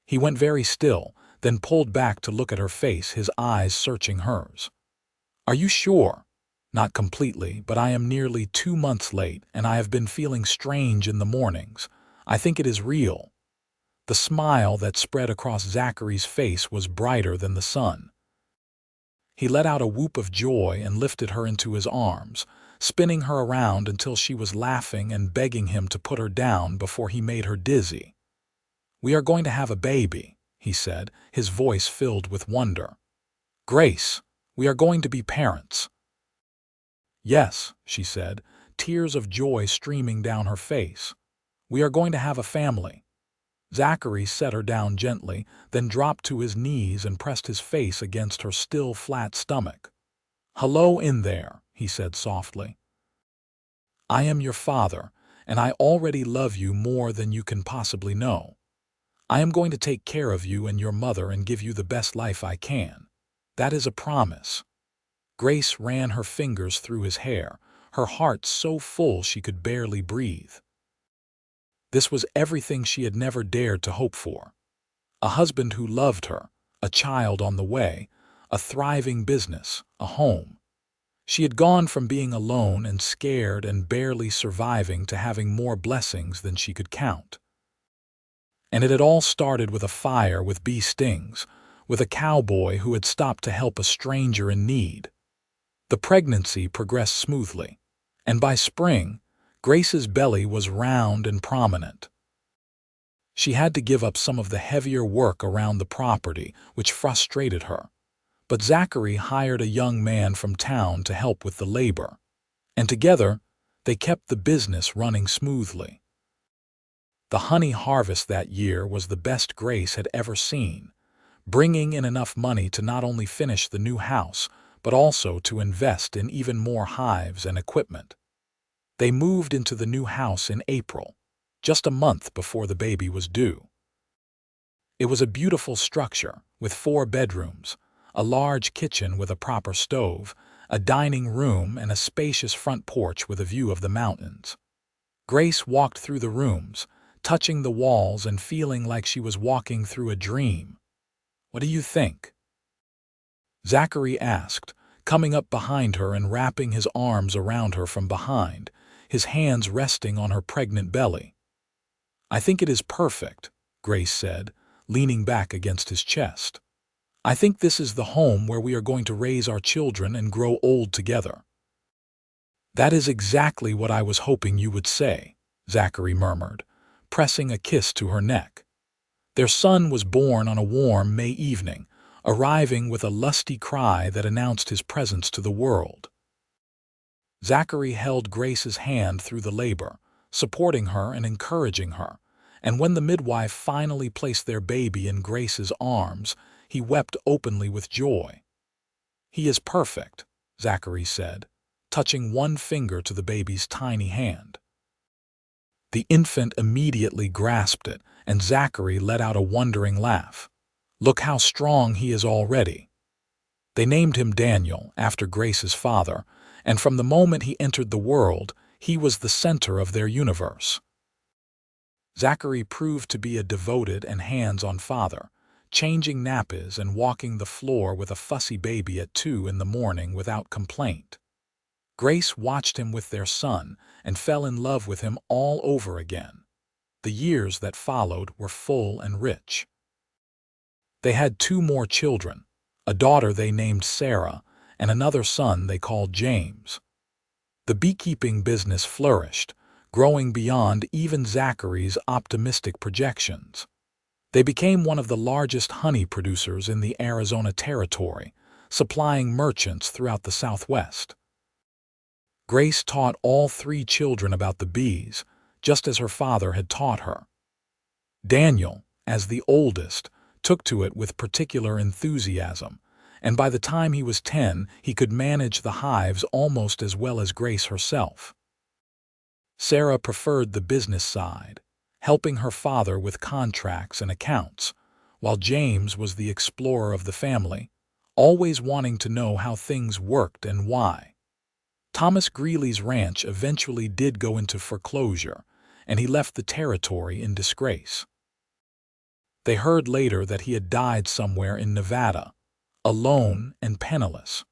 He went very still, then pulled back to look at her face, his eyes searching hers. "Are you sure?" "Not completely, but I am nearly 2 months late, and I have been feeling strange in the mornings. I think it is real." The smile that spread across Zachary's face was brighter than the sun. He let out a whoop of joy and lifted her into his arms, spinning her around until she was laughing and begging him to put her down before he made her dizzy. "We are going to have a baby," he said, his voice filled with wonder. "Grace, we are going to be parents." "Yes," she said, tears of joy streaming down her face. "We are going to have a family." Zachary set her down gently, then dropped to his knees and pressed his face against her still flat stomach. "Hello in there," he said softly. "I am your father, and I already love you more than you can possibly know. I am going to take care of you and your mother and give you the best life I can. That is a promise." Grace ran her fingers through his hair, her heart so full she could barely breathe. This was everything she had never dared to hope for. A husband who loved her, a child on the way, a thriving business, a home. She had gone from being alone and scared and barely surviving to having more blessings than she could count. And it had all started with a fire with bee stings, with a cowboy who had stopped to help a stranger in need. The pregnancy progressed smoothly, and by spring, Grace's belly was round and prominent. She had to give up some of the heavier work around the property, which frustrated her. But Zachary hired a young man from town to help with the labor, and together they kept the business running smoothly. The honey harvest that year was the best Grace had ever seen, bringing in enough money to not only finish the new house, but also to invest in even more hives and equipment. They moved into the new house in April, just a month before the baby was due. It was a beautiful structure with 4 bedrooms, a large kitchen with a proper stove, a dining room, and a spacious front porch with a view of the mountains. Grace walked through the rooms, touching the walls and feeling like she was walking through a dream. "What do you think?" Zachary asked, coming up behind her and wrapping his arms around her from behind, his hands resting on her pregnant belly. "I think it is perfect," Grace said, leaning back against his chest. "I think this is the home where we are going to raise our children and grow old together." "That is exactly what I was hoping you would say," Zachary murmured, pressing a kiss to her neck. Their son was born on a warm May evening, arriving with a lusty cry that announced his presence to the world. Zachary held Grace's hand through the labor, supporting her and encouraging her, and when the midwife finally placed their baby in Grace's arms, he wept openly with joy. "He is perfect," Zachary said, touching one finger to the baby's tiny hand. The infant immediately grasped it and Zachary let out a wondering laugh. "Look how strong he is already." They named him Daniel, after Grace's father, and from the moment he entered the world, he was the center of their universe. Zachary proved to be a devoted and hands-on father, changing nappies and walking the floor with a fussy baby at 2 in the morning without complaint. Grace watched him with their son and fell in love with him all over again. The years that followed were full and rich. They had 2 more children, a daughter they named Sarah and another son they called James. The beekeeping business flourished, growing beyond even Zachary's optimistic projections. They became one of the largest honey producers in the Arizona territory, supplying merchants throughout the Southwest. Grace taught all 3 children about the bees, just as her father had taught her. Daniel, as the oldest, took to it with particular enthusiasm, and by the time he was 10, he could manage the hives almost as well as Grace herself. Sarah preferred the business side, helping her father with contracts and accounts, while James was the explorer of the family, always wanting to know how things worked and why. Thomas Greeley's ranch eventually did go into foreclosure, and he left the territory in disgrace. They heard later that he had died somewhere in Nevada, alone and penniless.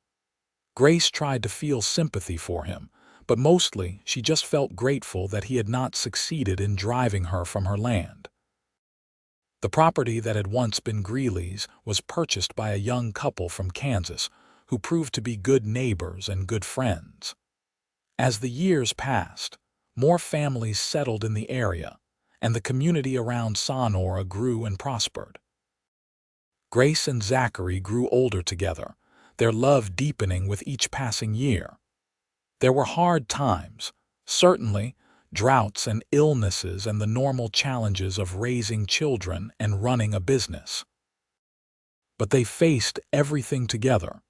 Grace tried to feel sympathy for him, but mostly she just felt grateful that he had not succeeded in driving her from her land. The property that had once been Greeley's was purchased by a young couple from Kansas who proved to be good neighbors and good friends. As the years passed, more families settled in the area, and the community around Sonora grew and prospered. Grace and Zachary grew older together, their love deepening with each passing year. There were hard times, certainly, droughts and illnesses and the normal challenges of raising children and running a business. But they faced everything together,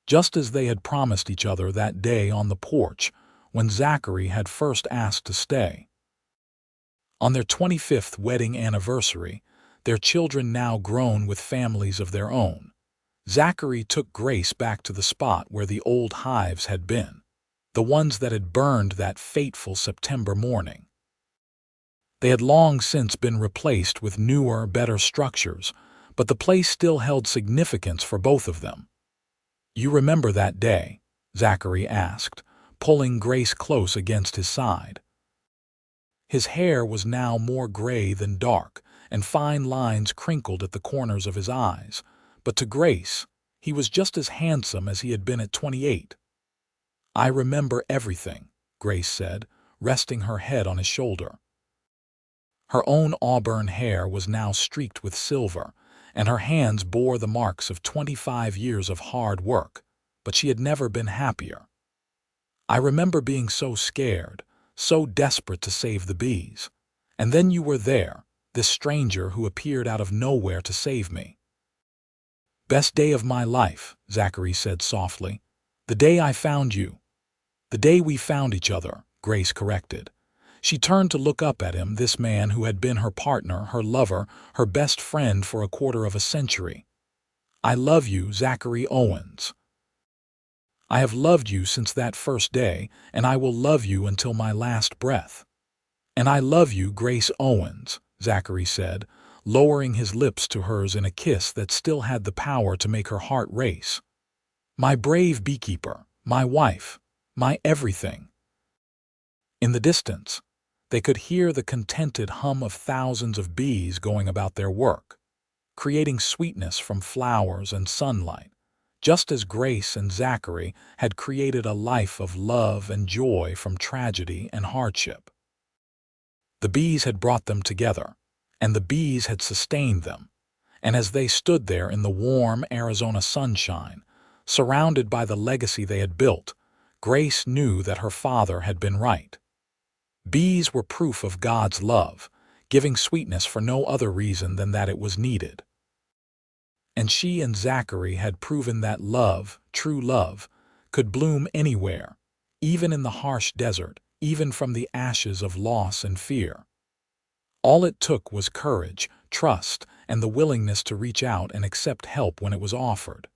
just as they had promised each other that day on the porch when Zachary had first asked to stay. On their 25th wedding anniversary, their children now grown with families of their own, Zachary took Grace back to the spot where the old hives had been, the ones that had burned that fateful September morning. They had long since been replaced with newer, better structures, but the place still held significance for both of them. "You remember that day?" Zachary asked, pulling Grace close against his side. His hair was now more gray than dark, and fine lines crinkled at the corners of his eyes, but to Grace, he was just as handsome as he had been at 28. "I remember everything," Grace said, resting her head on his shoulder. Her own auburn hair was now streaked with silver, and her hands bore the marks of 25 years of hard work, but she had never been happier. "I remember being so scared, so desperate to save the bees. And then you were there, this stranger who appeared out of nowhere to save me." "Best day of my life," Zachary said softly. "The day I found you." "The day we found each other," Grace corrected. She turned to look up at him, this man who had been her partner, her lover, her best friend for a quarter of a century. "I love you, Zachary Owens. I have loved you since that first day, and I will love you until my last breath." "And I love you, Grace Owens," Zachary said, lowering his lips to hers in a kiss that still had the power to make her heart race. "My brave beekeeper, my wife, my everything." In the distance, they could hear the contented hum of thousands of bees going about their work, creating sweetness from flowers and sunlight, just as Grace and Zachary had created a life of love and joy from tragedy and hardship. The bees had brought them together, and the bees had sustained them, and as they stood there in the warm Arizona sunshine, surrounded by the legacy they had built, Grace knew that her father had been right. Bees were proof of God's love, giving sweetness for no other reason than that it was needed. And she and Zachary had proven that love, true love, could bloom anywhere, even in the harsh desert, even from the ashes of loss and fear. All it took was courage, trust, and the willingness to reach out and accept help when it was offered.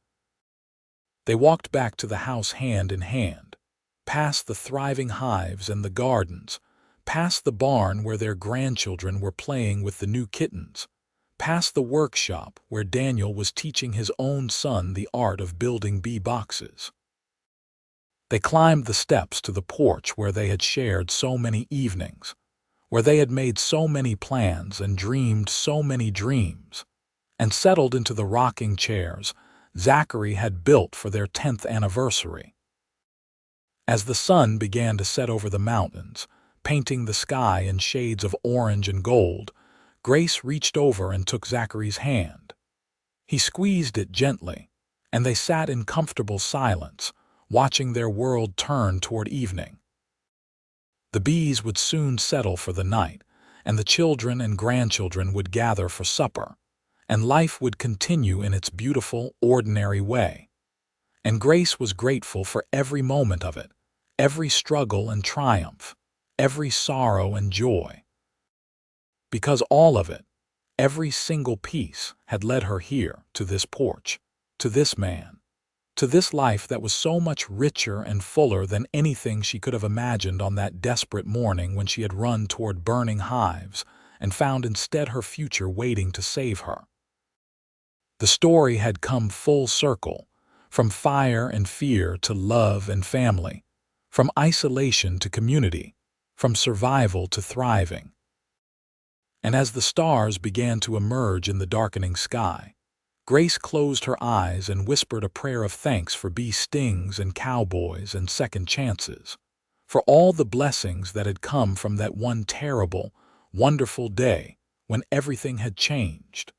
They walked back to the house hand in hand, past the thriving hives and the gardens, past the barn where their grandchildren were playing with the new kittens, past the workshop where Daniel was teaching his own son the art of building bee boxes. They climbed the steps to the porch where they had shared so many evenings, where they had made so many plans and dreamed so many dreams, and settled into the rocking chairs Zachary had built for their 10th anniversary. As the sun began to set over the mountains, painting the sky in shades of orange and gold, Grace reached over and took Zachary's hand. He squeezed it gently, and they sat in comfortable silence, watching their world turn toward evening. The bees would soon settle for the night, and the children and grandchildren would gather for supper, and life would continue in its beautiful, ordinary way. And Grace was grateful for every moment of it, every struggle and triumph, every sorrow and joy. Because all of it, every single piece, had led her here, to this porch, to this man, to this life that was so much richer and fuller than anything she could have imagined on that desperate morning when she had run toward burning hives and found instead her future waiting to save her. The story had come full circle, from fire and fear to love and family, from isolation to community, from survival to thriving. And as the stars began to emerge in the darkening sky, Grace closed her eyes and whispered a prayer of thanks for bee stings and cowboys and second chances, for all the blessings that had come from that one terrible, wonderful day when everything had changed.